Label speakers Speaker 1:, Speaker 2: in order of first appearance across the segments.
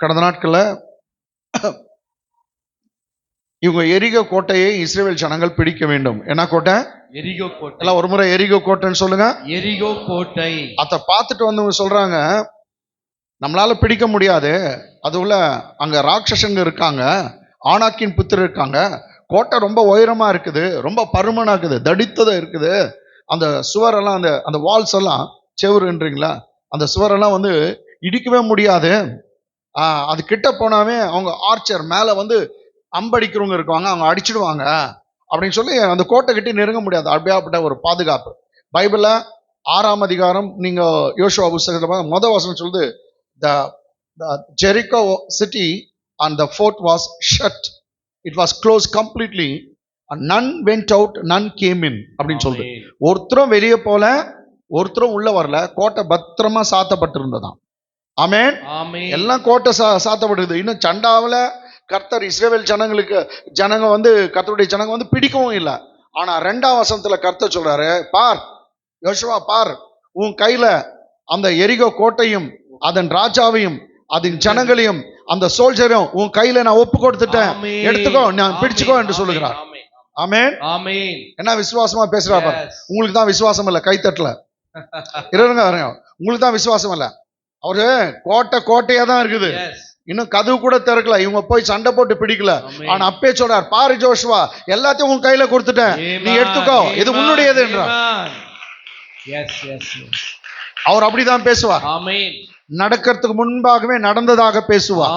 Speaker 1: கடந்த நாட்களில் இவங்க எரிகோ கோட்டையை இஸ்ரவேல் ஜனங்கள் பிடிக்க வேண்டும். என்ன கோட்டை?
Speaker 2: எரிகோ கோட்டை.
Speaker 1: எல்லாம் ஒரு முறை எரிகோ கோட்டைன்னு சொல்லுங்க.
Speaker 2: எரிகோ கோட்டை.
Speaker 1: அதை பார்த்துட்டு வந்து சொல்றாங்க, நம்மளால பிடிக்க முடியாது, அதுல அங்க ராட்சசங்க இருக்காங்க, ஆனாக்கின் புத்திரர் இருக்காங்க, கோட்டை ரொம்ப உயரமா இருக்குது, ரொம்ப பருமனா இருக்குது, தடித்ததா இருக்குது, அந்த சுவரெல்லாம் அந்த அந்த வால்ஸ் எல்லாம் செவருன்றீங்களா, அந்த சுவரெல்லாம் வந்து இடிக்கவே முடியாது, அது கிட்ட போனாவே அவங்க ஆர்ச்சர் மேல வந்து அம்படிக்கிறவங்க இருக்குவாங்க, அவங்க அடிச்சிடுவாங்க அப்படின்னு சொல்லி அந்த கோட்டை கிட்ட நெருங்க முடியாது. அப்படியாப்பட்ட ஒரு பாதுகாப்பு. பைபிள்ல 6ஆம் அதிகாரம் நீங்க யோசுவா புத்தகத்துல முதல் வசனம் சொல்லுது, the Jericho city and the fort was shut, it was closed completely and none went out, none came in அப்படின்னு சொல்லுது. ஒருத்தரும் வெளியே போல, ஒருத்தரும் உள்ள வரல, கோட்டை பத்திரமா சாத்தப்பட்டிருந்ததாம். ஆமென். எல்லாம் கோட்டை சாத்தப்பட்டிருது. இன்னும் சண்டாவில கர்த்தர் இஸ்ரவேல் ஜனங்க வந்து கர்த்தருடைய ஜனங்க வந்து பிடிக்கவும் இல்லை. ஆனா 2ஆம் வசனத்துல கர்த்தர் சொல்றாரு, பார் யோசுவா, பார், உன் கையில அந்த எரிகோ கோட்டையும் அதன் ராஜாவையும் அதன் ஜனங்களையும் அந்த சோல்ஜரையும் உன் கையில நான் ஒப்பு கொடுத்துட்டேன், எடுத்துக்கோ, நான் பிடிச்சுக்கோ என்று சொல்லுகிறார். ஆமென். என்ன விசுவாசமா பேசுறா பாரு. உங்களுக்கு தான் விசுவாசம் இல்ல, கைத்தட்டல இருங்க, உங்களுக்கு தான் விசுவாசம் இல்ல. அவரு கோட்டையா தான் இருக்குது, இன்னும் கதவு கூட திறக்கல, இவங்க போய் சண்டை போட்டு பிடிக்கல. ஆனா அப்பே சொல்றார், பாரு ஜோஷுவா, எல்லாத்தையும் உன் கையில கொடுத்துட்டேன், நீ எடுத்துக்கோ, இது உன்னுடையது என்றார். அவர் அப்படிதான் பேசுவார். நடக்கிறதுக்கு முன்பாகவே நடந்ததாக பேசுவார்.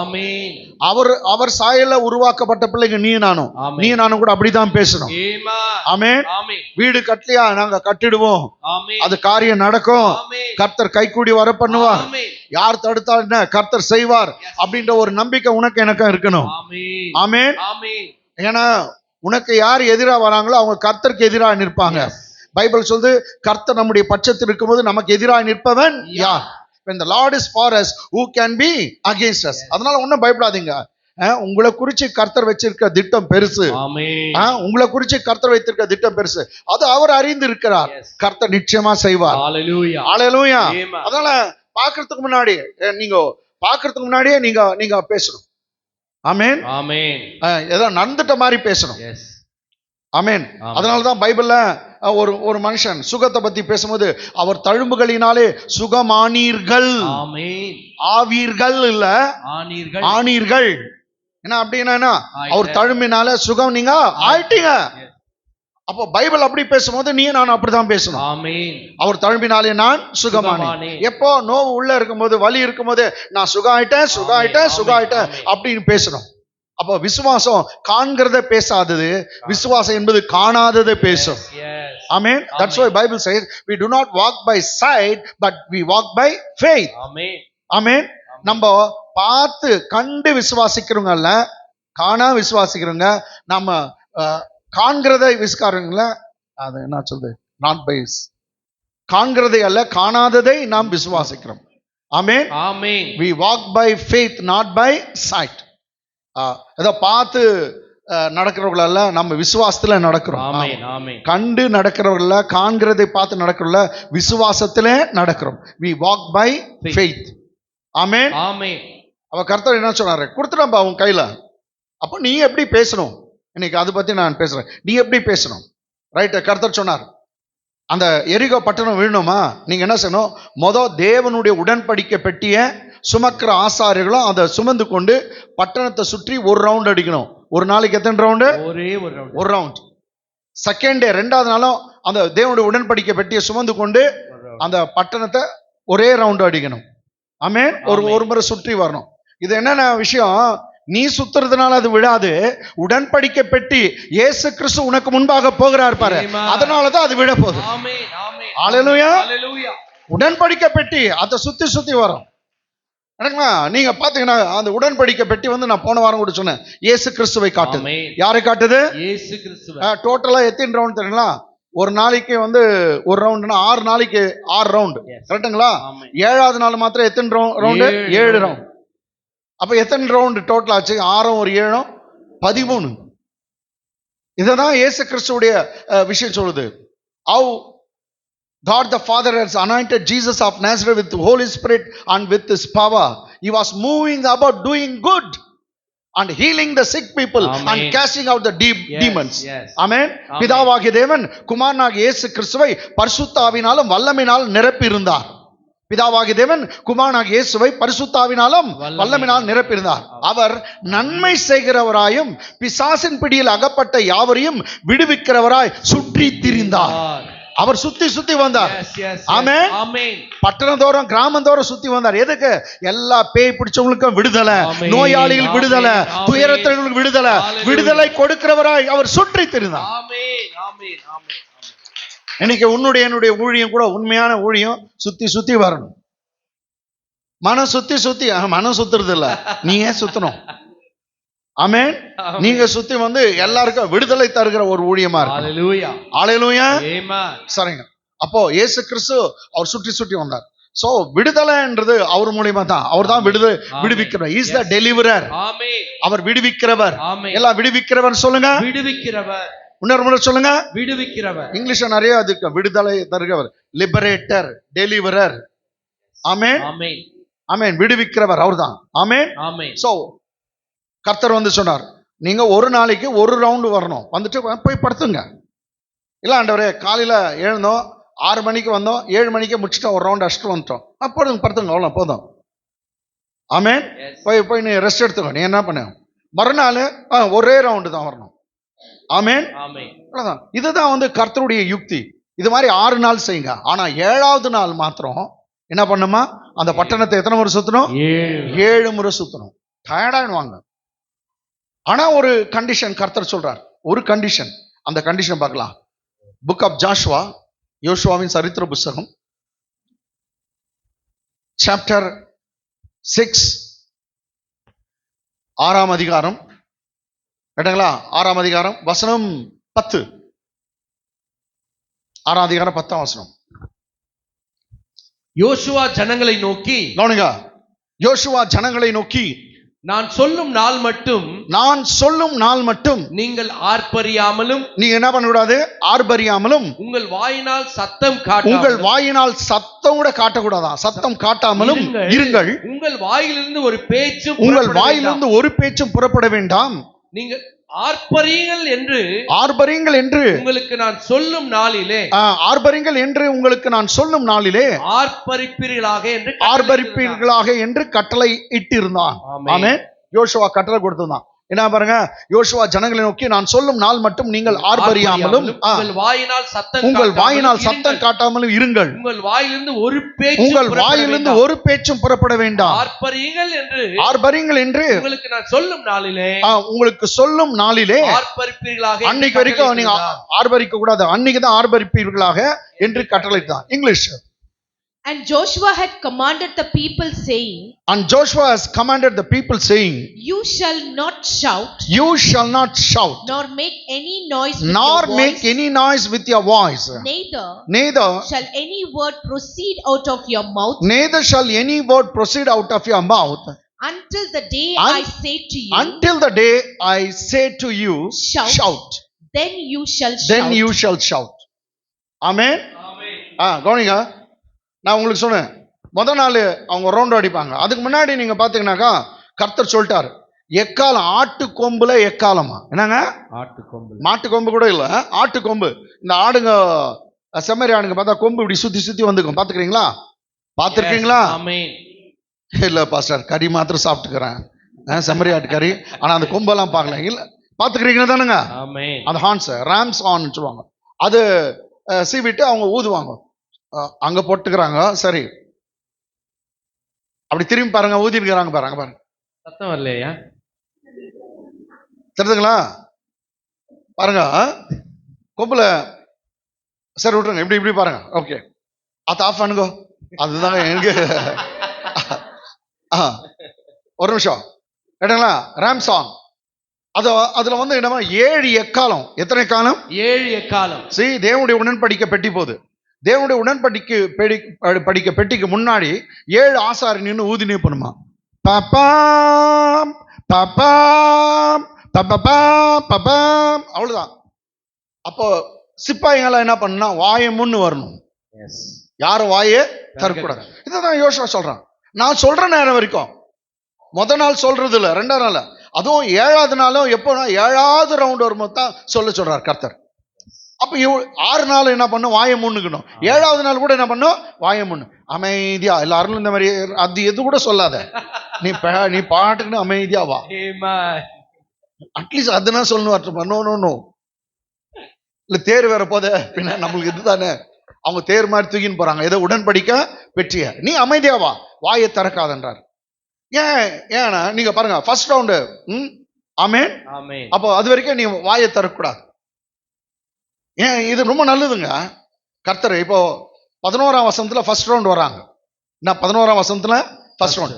Speaker 1: அவர் சாயல உருவாக்கப்பட்ட பிள்ளைங்க நீ நானும் கூட அப்படிதான் பேசணும். ஆமென். வீடு கட்டலையா, நாங்க கட்டிடுவோம், அது காரியம் நடக்கும், கர்த்தர் கைக்கூடி வர பண்ணுவார், யார் தடுத்தா என்ன, கர்த்தர் செய்வார் அப்படின்ற ஒரு நம்பிக்கை உனக்கு எனக்கும் இருக்கணும். ஆமென். ஏன்னா உனக்கு யார் எதிரா வராங்களோ அவங்க கர்த்தருக்கு எதிராக நிற்பாங்க. பைபிள் சொல்லுது, கர்த்தர் நம்முடைய பட்சத்தில் இருக்கும்போது நமக்கு எதிராக நிற்பவன் யார்? When the Lord is for us, who can be against us? அதனால ஒன்னும் பயப்படாதீங்க. உங்களை குறிச்சு கர்த்தர் வச்சிருக்க திட்டம் பெருசு. உங்களை குறிச்சு கர்த்தர் வைத்திருக்க திட்டம் பெருசு, அது அவர் அறிந்து இருக்கிறார். கர்த்தர் நிச்சயமா செய்வார். ஹல்லேலூயா. அதனால பாக்குறதுக்கு முன்னாடியே நீங்க பேசணும். ஆமென். ஏதோ நடந்துட்ட மாதிரி பேசணும். ஆமென். அதனாலதான் பைபிள்ல ஒரு மனுஷன் சுகத்தை பத்தி பேசும்போது, அவர் தழும்புகளினாலே சுகமானீர்கள், ஆவீர்கள் இல்ல ஆனீர்கள். என்ன அப்படின்னா, அவர் தழும்பினால சுகம் நீங்க ஆயிட்டீங்க. அப்போ பைபிள் அப்படி பேசும்போது நீ நான் அப்படிதான் பேசணும். அவர் தழும்பினாலே நான் சுகமானேன். எப்போ நோவு உள்ள இருக்கும்போது, வலி இருக்கும்போது, நான் சுகாயிட்டேன் அப்படின்னு பேசணும். அப்போ விசுவாசம் காண்கிறத பேசாதது, விசுவாசம் என்பது காணாததை பேசும். Amen. That's why Bible says we do not walk by sight but we walk by faith. Amen. நம்ம பார்த்து கண்டு விசுவாசிக்கிறவங்க அல்ல, காணா விசுவாசிக்கிறவங்க. நம்ம காண்கிறதை விசுவாசிக்கிறவங்கள, அது என்ன சொல்றது, not by காண்கிறதை அல்ல, காணாததை நாம் விசுவாசிக்கிறோம். Amen. We walk by faith not by sight. ஏதோ பார்த்து நடக்கிறவர்கள நம்ம விசுவாசத்துல நடக்கிறோம். கண்டு நடக்கிறவர்கள, காண்கிறதை பார்த்து நடக்கிறவர்கள விசுவாசத்துல நடக்கிறோம். We walk by faith. ஆமென். அவ கர்த்தர் என்ன சொன்னாரு, கொடுத்துட்டா உன் கையில. அப்போ நீ எப்படி பேசணும், இன்னைக்கு அதை பத்தி நான் பேசுறேன். நீ எப்படி பேசணும், ரைட்? கர்த்தர் சொன்னார், அந்த எரிகோ பட்டணம் விழணுமா, நீங்க என்ன செய்யணும், தேவனுடைய உடன்படிக்கை பெட்டிய சுமக்கிற ஆசாரியர்களும் அதை சுமந்து கொண்டு பட்டணத்தை சுற்றி ஒரு ரவுண்ட் அடிக்கணும். ஒரு நாளைக்கு எத்தனை ரவுண்டு? ஒரு ரவுண்ட். செகண்ட் டே, 2வது நாளும் அந்த தேவனுடைய உடன்படிக்கை பெட்டியை சுமந்து கொண்டு அந்த பட்டணத்தை ஒரே ரவுண்டு அடிக்கணும். ஆமென். ஒரு முறை சுற்றி வரணும். இது என்னென்ன விஷயம், நீ சுத்துறதுனால அது விழாது. உடன்படிக்கை பெட்டி இயேசு கிறிஸ்து உனக்கு முன்பாக போகிறார் பாரு, அதனாலதான் அது விழ போகுது. ஹல்லேலூயா. உடன்படிக்கை பெட்டி அதை சுத்தி வரும். நீங்க பாத்தீங்கன்னா அந்த உடன்படிக்கை பெட்டி வந்து நான் போன வாரம் கூட சொன்னேன், இயேசு கிறிஸ்துவை காட்டுது. யாரை காட்டுது? இயேசு கிறிஸ்துவை. டோட்டலா எத்தனை ரவுண்ட் தெரியுங்களா? ஒரு நாளைக்கு வந்து ஒரு ரவுண்ட்னா 6 நாளைக்கு 6 ரவுண்ட், கரெக்டுங்களா? 7வது நாள் மாத்திரம் எத்தனை ரவுண்டு? 7 ரவுண்ட். அப்ப எத்தனை ரவுண்ட் டோட்டல் ஆச்சு? 6 ஒரு 7 13. இததான் இயேசு கிறிஸ்துவுடைய விஷயம் சொல்லுது. How God the Father has anointed Jesus of Nazareth with the Holy Spirit and with His power. he was moving about doing good and healing the sick people
Speaker 2: Amen.
Speaker 1: and casting out the demons.
Speaker 2: Yes.
Speaker 1: Amen.
Speaker 2: Amen.
Speaker 1: பிதாவாகிய தேவன் குமாரனாகிய இயேசு கிறிஸ்துவை பரிசுத்த ஆவியினாலும் வல்லமையினாலும் நிரப்பியிருந்தார். பிதாவாகிய தேவன் குமாரனாகிய இயேசுவை பரிசுத்த ஆவியினாலும் வல்லமையினால் நிரப்பியிருந்தார். அவர் நன்மை செய்கிறவராயும் பிசாசின் பிடியில் அகப்பட்ட யாவரையும் விடுவிக்கிறவராய் சுற்றி திரிந்தார். அவர் சுத்தி சுத்தி வந்தார். ஆமென். பட்டணந்தோறும் கிராமந்தோறும் சுத்தி வந்தார். எதுக்கு? எல்லா பேய் பிடிச்சவங்களுக்கும் விடுதலை, நோயாளிகள் விடுதலை, துயரத்தவர்களுக்கு விடுதலை, விடுதலை கொடுக்கிறவராய் அவர் சுற்றி திரிந்தார். இன்னைக்கு என்னுடைய ஊழியம் கூட உண்மையான ஊழியம் சுத்தி சுத்தி வரணும். மனம் சுத்தி சுத்தி மனம் சுத்துறது இல்ல, நீ ஏன் சுத்தணும்? ஆமென். நீங்க சுத்தி வந்து எல்லாருக்கும் விடுதலை தருகிற ஒரு ஊழியமா இருக்கு. ஹalleluya. ஹalleluya. ஆமென். சரிங்க. அப்போ இயேசு கிறிஸ்து அவர் சுற்றி சுற்றி வந்தார். சோ விடுதலைன்றது அவர் மூலமா தான். அவர் தான் விடுவிக்கிறவர். He is the deliverer. ஆமென். அவர் விடுவிக்கிறவர். எல்லாம் விடுவிக்கிறவர் சொல்லுங்க. விடுவிக்கிறவர். இன்னொரு முறை சொல்லுங்க. விடுவிக்கிறவர். இங்கிலீஷ்ல நிறைய அதுக்கு விடுதலை தருகிறவர். Liberator, deliverer. ஆமென். ஆமென். ஆமென். விடுவிக்கிறவர் அவர்தான். ஆமென். ஆமென். சோ கர்த்தர் வந்து சொன்னார், நீங்க ஒரு நாளைக்கு ஒரு ரவுண்டு வரணும், வந்துட்டு போய் படுத்துங்க. இல்ல ஆண்டவரே, காலையில எழுந்தோம் 6 மணிக்கு வந்தோம், 7 மணிக்கு முடிச்சுட்டோம், ஒரு ரவுண்ட் அடிச்சுட்டு வந்துட்டோம், அப்போ படுத்துங்க, அவ்வளோ போதும். ஆமென். போய் நீ ரெஸ்ட் எடுத்துக்கோ. நீ என்ன பண்ண, மறுநாள் ஒரே ரவுண்டு தான் வரணும். ஆமென். அவ்வளவுதான். இதுதான் வந்து கர்த்தருடைய யுக்தி. இது மாதிரி 6 நாள் செய்யுங்க. ஆனா 7வது நாள் மாத்திரம் என்ன பண்ணுமா, அந்த பட்டணத்தை எத்தனை முறை சுத்தணும்? 7 முறை சுத்தணும். டயர்டாயிடுவாங்க. ஆனா ஒரு கண்டிஷன் கர்த்தர் சொல்றார். ஒரு கண்டிஷன், அந்த கண்டிஷன் பார்க்கலாம். புக் ஆஃப் ஜாஷுவா, யோசுவாவின் சரித்திர புத்தகம், சாப்டர் 6, 6ஆம் அதிகாரம், கேட்டங்களா? 6ஆம் அதிகாரம் வசனம் 10. 6ஆம் அதிகாரம் 10ஆம் வசனம்.
Speaker 2: யோசுவா ஜனங்களை நோக்கி,
Speaker 1: கவனிங்க, யோசுவா ஜனங்களை நோக்கி,
Speaker 2: நான் சொல்லும் நாள் மட்டும் நீங்கள் ஆர்ப்பரியாமலும்,
Speaker 1: நீங்க என்ன பண்ணக்கூடாது? ஆர்ப்பரியாமலும்,
Speaker 2: உங்கள் வாயினால் சத்தம்
Speaker 1: கூட காட்டக்கூடாதான், சத்தம் காட்டாமலும் இருங்கள்.
Speaker 2: உங்கள் வாயிலிருந்து ஒரு பேச்சும் புறப்பட வேண்டாம். நீங்கள் ஆர்ப்பரியுங்கள் என்று உங்களுக்கு நான் சொல்லும் நாளிலே ஆர்ப்பரிப்பீர்களாக என்று கட்டளை இட்டிருந்தான். ஆமென். யோசுவா கட்டளை கொடுத்திருந்தான். என்ன பாருங்க, யோசுவா ஜனங்களை நோக்கி, நான் சொல்லும் நாள் மட்டும் நீங்கள் ஆர்ப்பரியாமலும் உங்கள் வாயினால் சத்தம் காட்டாமலும் இருங்கள். உங்கள் வாயிலிருந்து ஒரு பேச்சும் புறப்பட வேண்டாம். ஆர்ப்பரியுங்கள் என்று உங்களுக்கு சொல்லும் நாளிலே ஆர்ப்பரிப்பீர்களாக. அன்னைக்கு வரைக்கும் நீங்க ஆர்ப்பரிக்க கூடாது, அன்னைக்கு தான் ஆர்ப்பரிப்பீர்களாக என்று கட்டளையிட்டான். English.
Speaker 3: And Joshua had commanded the people saying, You shall not shout, nor make any noise with your voice. Neither shall any word proceed out of your mouth. Until the day I say to you, shout. Then you shall shout.
Speaker 1: Amen. கவனிங்க, நான் உங்களுக்கு சொன்னேன், முதல் நாள் அவங்க round அடிப்பாங்க. அதுக்கு முன்னாடி நீங்க பாத்தீங்கன்னாக்கா கர்த்தர் சொல்லிட்டாரு, எக்காலம், ஆட்டு கொம்புல எக்காலமா. என்னங்க? மாட்டு கொம்பு கூட இல்ல, ஆட்டு கொம்பு. இந்த ஆடுங்க, செம்மறி ஆடுங்க பார்த்தா கொம்பு இப்படி சுத்தி சுத்தி வந்துக்கும். பாத்துருக்கீங்களா? இல்ல பாஸ்டர், கறி மாத்திரம் சாப்பிட்டுக்கிறேன், செம்மறி ஆட்டு கறி, ஆனா அந்த கொம்பெல்லாம் பார்க்கல. இல்ல, பாத்துக்கிறீங்களா தானுங்க? அந்த ஹார்ன்ஸ், ராம்ஸ் ஹார்ன் சொல்லுவாங்க, அது சீவிட்டு அவங்க ஊதுவாங்க. அங்க போட்டுக்கிறாங்க. சரி, அப்படி திரும்பி பாருங்க, ஊதி இருக்கிறாங்க பாருங்க.
Speaker 2: சத்தம் வரலையா?
Speaker 1: தெரியுதுங்களா? பாருங்க, கொம்புல. சரி விட்டுருங்க, இப்படி பாருங்க. ஓகே, அது ஆஃப் பண்ணுங்க. அதுதாங்க எங்க. ஒரு நிமிஷம் கேட்டீங்களா? ராம் சாங். அதுல வந்து என்னமா 7 எக்காலம். எத்தனை காலம்? 7 எக்காலம். சரி, தேவனுடைய உடன்படிக்கை பெட்டி போகுது. தேவனுடைய உடன்படிக்கை பெட்டிக்கு முன்னாடி 7 ஆசாரி நின்று ஊதினே பண்ணுமா. பப்பாம் பப்பாம் பப்பாம் பப்பாம், அவ்வளவுதான். அப்போ சிப்பாய்கள் என்ன பண்ணா, வாயை முன்னு வரணும், யாரும் வாயே தரக்கூடாது. இதுதான் யோசுவா சொல்றான். நான் சொல்ற நேரம் வரைக்கும் முத நாள் சொல்றது இல்ல, ரெண்டாவது நாள். அதுவும் 7வது நாளும் எப்போனா 7வது ரவுண்ட் வரும்போது தான் சொல்றார் கர்த்தர். அப்ப 6 நாள் என்ன பண்ணும், வாயை மூணுக்கணும். 7வது நாள் கூட என்ன பண்ணும், வாயை மூணு. அமைதியா எல்லாரும் இந்த மாதிரி அது எது கூட சொல்லாத, நீ பாட்டுக்குன்னு அமைதியா வா. அட்லீஸ்ட் அதுனா சொல்லணும். நோ இல்ல தேர் வேற போத பின்ன நம்மளுக்கு இதுதானே, அவங்க தேர் மாதிரி தூக்கின்னு போறாங்க ஏதோ உடன்படிக்கை வெற்றிய. நீ அமைதியா வா, வாயை திறக்காதன்றார். ஏன்னா நீங்க பாருங்க ஃபர்ஸ்ட் ரவுண்டு. ஆமென். அப்போ அது வரைக்கும் நீ வாயை திறக்கக்கூடாது. ஏன் இது ரொம்ப நல்லதுங்க. கர்த்தர் இப்போ 11ஆம் வசனத்துல ஃபர்ஸ்ட் ரவுண்ட் வராங்க. நான் 11ஆம் வசனத்துல ஃபர்ஸ்ட் ரவுண்ட்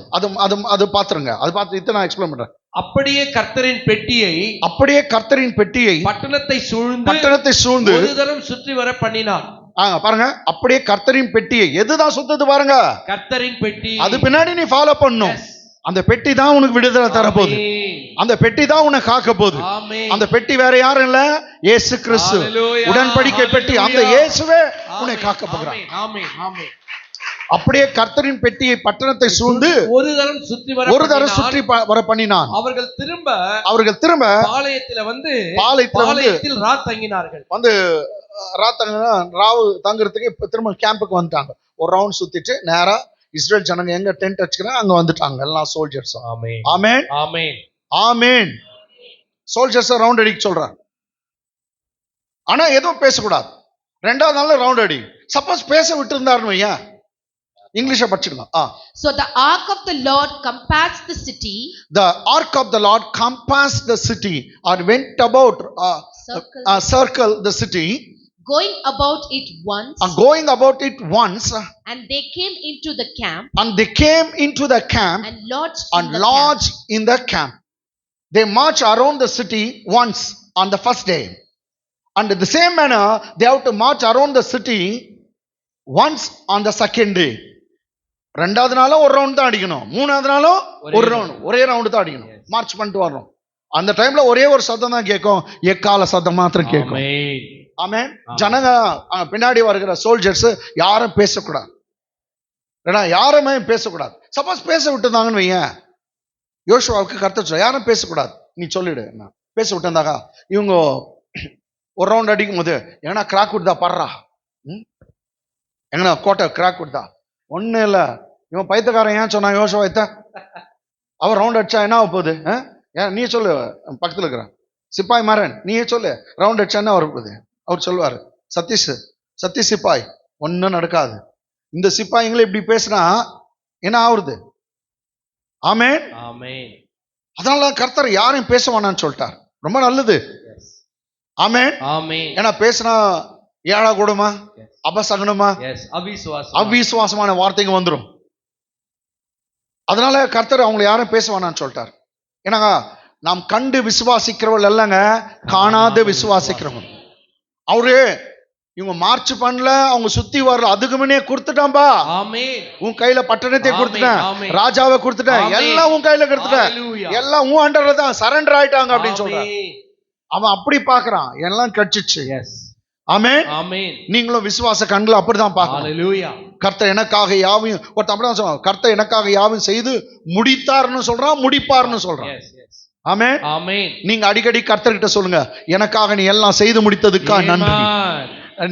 Speaker 1: அது பாத்துருங்க. அது பார்த்து நான் எக்ஸ்பிளைன் பண்றேன்.
Speaker 2: அப்படியே கர்த்தரின் பெட்டியை பட்டணத்தை சூழ்ந்து ஒரு தரம் சுற்றி வர பண்ணினான்.
Speaker 1: பாருங்க, அப்படியே கர்த்தரின் பெட்டியை எதுதான் சுத்தது பாருங்க,
Speaker 2: கர்த்தரின் பெட்டி.
Speaker 1: அது பின்னாடி நீ ஃபாலோ பண்ணும். அந்த பெட்டி தான் உனக்கு விடுதலை தரப்போகுது. அந்த பெட்டி தான் உனக்கு காக்க போகுது. அந்த பெட்டி வேற யாரும் இல்ல, இயேசு கிறிஸ்து. உடன்படிக்கை பெட்டி. அந்த இயேசுவே உன்னை காக்க போகிறார். அப்படியே கர்த்தரின் பெட்டியை பட்டணத்தை சூழ்ந்து ஒரு தரம் சுற்றி வர பண்ணினான். அவர்கள் திரும்ப பாளையத்தில் தங்கினார்கள். ராவு தங்குறதுக்கு இப்ப திரும்ப கேம்புக்கு வந்துட்டாங்க. ஒரு ரவுண்ட் சுத்திட்டு நேரா இஸ்ரேல் ஜனங்க எங்க டென்ட் வச்சுக்கிறாங்க அங்க வந்துட்டாங்க எல்லாம் சோல்ஜர்ஸ். ஆமென். சோல்ஜர்ஸ் ரவுண்ட் அடிக்க சொல்றாங்க. ஆனா எதுவும் பேசக்கூடாது. 2வது நாள்ல ரவுண்ட் அடி. சப்போஸ் பேச விட்டு இருந்தாருன்னு வையேன், இங்கிலீஷ படிச்சுக்கலாம்.
Speaker 3: So the ark of the Lord compassed the city.
Speaker 1: The ark of the Lord compassed the city or went about circle the city.
Speaker 3: Going about it once. And they came into the camp.
Speaker 1: And lodged in the camp. They march around the city once on the first day. And in the same manner, they have to march around the city once on the second day. 2வது நாளும் ஒரு round தான் அடிக்கணும். 3வது நாளும் ஒரே round தான் அடிக்கணும். மார்ச் பண்ணிட்டு வரணும். அந்த டைம்ல ஒரே ஒரு சத்தம் தான் கேட்கும், எக்கால சத்தம் மாத்திரம் கேட்கும். ஆமென். ஜனங்க பின்னாடி வருகிற சோல்ஜர்ஸ் யாரும் பேசக்கூடாது. யாருமே பேசக்கூடாது. சப்போஸ் பேச விட்டுருந்தாங்கன்னு வையேன், யோசுவாவுக்கு கர்த்தர் சொல்ல யாரும் பேசக்கூடாது, நீ சொல்லிடு. பேச விட்டுருந்தாக்கா இவங்க ஒரு ரவுண்ட் அடிக்கும் போது எங்கன்னா கிராக் விடுதா பாடுறா, எங்கன்னா கோட்டை கிராக் விடுதா, ஒண்ணு இல்ல இவன் பைத்தியக்காரன் ஏன் சொன்னான் யோசுவா, அவர் ரவுண்ட் அடிச்சா என்ன போகுது, ஏன் நீ சொல்லு, பக்கத்துல இருக்கிற சிப்பாய் மாறன் நீயே சொல்லு, ரவுண்ட் அடிச்சா என்ன வரப்போகுது. அவர் சொல்லுவாரு, சத்தீஷ் சிப்பாய் ஒன்னும் நடக்காது. இந்த சிப்பாய்களை இப்படி பேசினா என்ன ஆகுறது. ஆமென். அதனால கர்த்தர் யாரையும் பேச வேணான்னு சொல்லிட்டார். ரொம்ப நல்லது. ஆமென். ஏன்னா பேசினா ஏழா கூடுமா, அபசகனமா, அவிசுவாசமான வார்த்தைங்க வந்துடும். அதனால கர்த்தர் அவங்களை யாரும் பேச வேணான்னு சொல்லிட்டார். ஏன்னா நாம் கண்டு விசுவாசிக்கிறவர்கள் இல்லைங்க, காணாத விசுவாசிக்கிறவங்க. அவரு இவங்க மார்ச் பண்ணல, அவங்க சுத்தி வரல, அதுக்கு முன்னே கொடுத்துட்டான்பா. உன் கையில பட்டணத்தை கொடுத்துட்டேன், ராஜாவை கொடுத்துட்டேன், எல்லாம் உன் கையில கொடுத்துட்டேன், எல்லாம் உன் அண்டர்ல தான் சரண்டர் ஆயிட்டாங்க அப்படின்னு சொல்றான். அவன் அப்படி பாக்குறான், எல்லாம் கட்சிச்சு. ஆமென். நீங்களும் விசுவாச கண்களை அப்படிதான் பார்க்கணும். கர்த்தர் எனக்காக யாவையும், ஒருத்தன் அப்படிதான் சொல்றான், கர்த்தர் எனக்காக யாவையும் செய்து முடித்தார்னு சொல்றான், முடிப்பார்னு சொல்றான். ஆமென். நீங்க அடிக்கடி கர்த்தர்கிட்ட சொல்லுங்க, எனக்காக நீ எல்லாம் செய்து முடித்ததுக்காக நன்றி.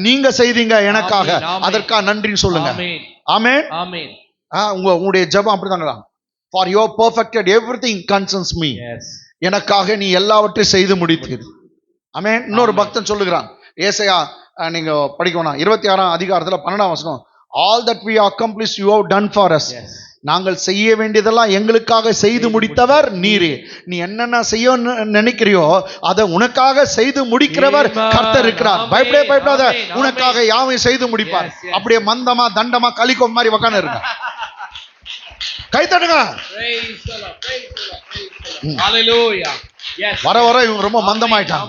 Speaker 1: நீங்க செய்தீங்க எனக்காக, அதற்காக நன்றின்னு சொல்லுங்க. ஆமென். உங்களுடைய ஜெபம் அப்படிதாங்களா, for your perfected everything concerns me. எனக்காக நீ எல்லாவற்றையும் செய்து முடித்தீர். ஆமென். இன்னொரு பக்தன் சொல்லுகிறான், ஏசாயா நீங்க படிக்கணும் 26ஆம் அதிகாரத்துல 12ஆம் வசனம், all that we accomplished you have done for us. நாங்கள் செய்ய வேண்டியதெல்லாம் எங்களுக்காக செய்து முடித்தவர் நீரே. நீ என்னென்ன செய்ய நினைக்கிறியோ அதை உனக்காக செய்து முடிக்கிறவர் கர்த்தர் இருக்கிறார். பயப்படாத, உனக்காக யாவையும் செய்து முடிப்பார். அப்படியே மந்தமா தண்டமா கலிக்கோம் மாதிரி உக்காந்து இருக்க. கை தட்டுங்க. வர வர இவங்க ரொம்ப மந்தமாயிட்டாங்க.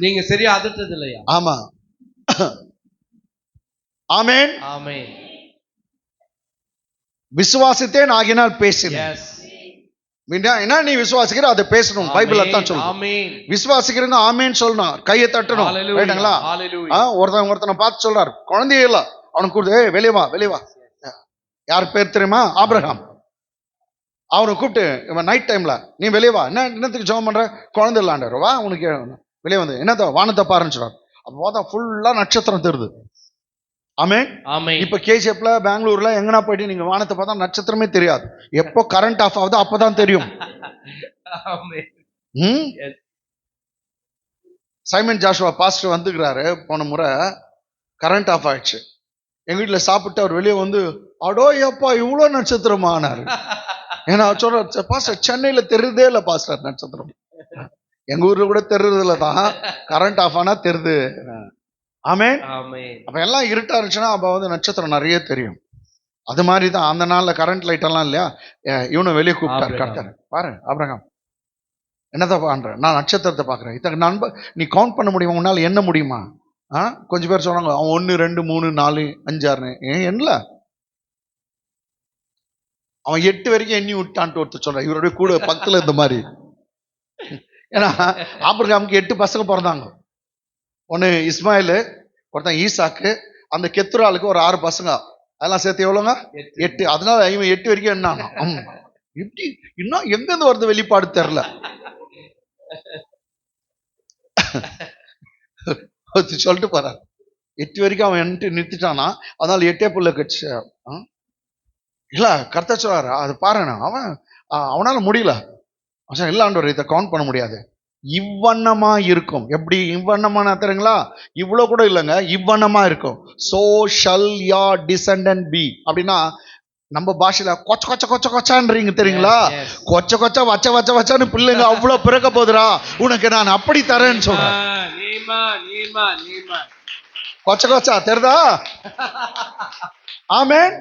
Speaker 2: நீங்க சரியா அதிர்த்தது இல்லையா?
Speaker 1: ஆமா. ஆமென். விசுவாசித்தேன் ஆகினால் பேசினேன். என்ன நீ விசுவாசிக்கிற அதை பேசணும். பைபிள் தான் சொல்லும். விசுவாசிக்கிறீங்க ஆமேன்னு சொல்லணும், கையை தட்டணும். ரைட்டுங்களா? ஒருத்தனை பார்த்து சொல்றாரு, குழந்தையே இல்ல, அவனுக்கு கொடுத்து வெளியே வா. யார் பேர் தெரியுமா? ஆபிரகாம். அவரை கூப்பிட்டு இவன் நைட் டைம்ல நீ வெளியே வா, என்னத்துக்கு ஜெபம் பண்ற, குழந்தை இல்லாண்டாரு, வா உனக்கு வெளியே வந்து என்னத்த வானத்தை பாருன்னு சொல்றாரு. அப்போ பார்த்தா ஃபுல்லா நட்சத்திரம் தெரியுது. ஆமென். இப்ப கேஜிஎஃப்ல பெங்களூர்ல எங்கனா போயிட்டு நீங்க வானத்தை பார்த்தா நட்சத்திரமே தெரியாது. எப்போ கரண்ட் ஆஃப் ஆகுதோ அப்பதான் தெரியும். சைமன் ஜாஷுவா பாஸ்டர் வந்துக்கிறாரு, போன முறை கரண்ட் ஆஃப் ஆயிடுச்சு. எங்க வீட்டுல சாப்பிட்டு அவர் வெளியே வந்து அடோ எப்பா இவ்வளவு நட்சத்திரமானாரு. ஏன்னா சொல்ற பாஸ்டர் சென்னையில தெரியுதே இல்ல பாஸ்டர் நட்சத்திரம், எங்க ஊர்ல கூட தெரியுறதுல தான் கரண்ட் ஆஃப் ஆனா தெரியுது. ஆமென். அப்ப எல்லாம் இருட்டா இருந்துச்சுன்னா அப்ப வந்து நட்சத்திரம் நிறைய தெரியும். அது மாதிரி தான் அந்த நாள்ல கரண்ட் லைட் எல்லாம் இல்லையா, இவனை வெளியே கூப்பிட்டாரு கர்த்தர். பாரு ஆபிரகாம் என்னதான் பண்ற, நான் நட்சத்திரத்தை பாக்குறேன். இத்தனை நண்பர் நீ கவுண்ட் பண்ண முடியுமா, உன்னால என்ன முடியுமா? கொஞ்சம் பேர் சொன்னாங்க அவன் 1 2 3 4 5 6 என்னல அவன் 8 வரைக்கும் எண்ணி விட்டான்ட்டு ஒருத்தர் சொல்றான். இவருடைய கூட பக்கத்துல இந்த மாதிரி. ஏன்னா ஆபிரகாமுக்கு 8 பசங்க பிறந்தாங்க. ஒன்னு இஸ்மாயில், ஒருத்தன் ஈசாக்கு, அந்த கெத்துராளுக்கு ஒரு 6 பசங்க, அதெல்லாம் சேர்த்து எவ்வளோங்க 8. அதனால இவன் 8 வரைக்கும் என்னானா இப்படி இன்னும் எங்கிருந்து வருது வெளிப்பாடு தெரியல. சொல்லிட்டு போறாரு 8 வரைக்கும் அவன் என்ட்டு நிறுத்திட்டானா, அதனால 8 புள்ள கட்சி இல்ல கர்த்தர் சொல்றாரு. அது பாருங்க அவனால முடியல. இல்லாண்டவர் இதை கவுண்ட் பண்ண முடியாது. இவ்வண்ணமா இருக்கும். எப்படி இவ்வண்ணமா தெரியுங்களா, இவ்வளவு கூட இல்லைங்க, இவ்வண்ணமா இருக்கும். So shall your descendant be அப்படின்னா நம்ம பாஷையில கொச்ச கொச்ச கொச்ச கொச்சான்றீங்க தெரியுங்களா, கொச்ச கொச்ச வச்ச வச்ச வச்சான்னு பிள்ளைங்க அவ்வளவு பிறக்க போதுரா, உனக்கு நான் அப்படி தரேன்னு சொல்றேன். கொச்ச கொச்சா தெரியுதா? ஆமென்.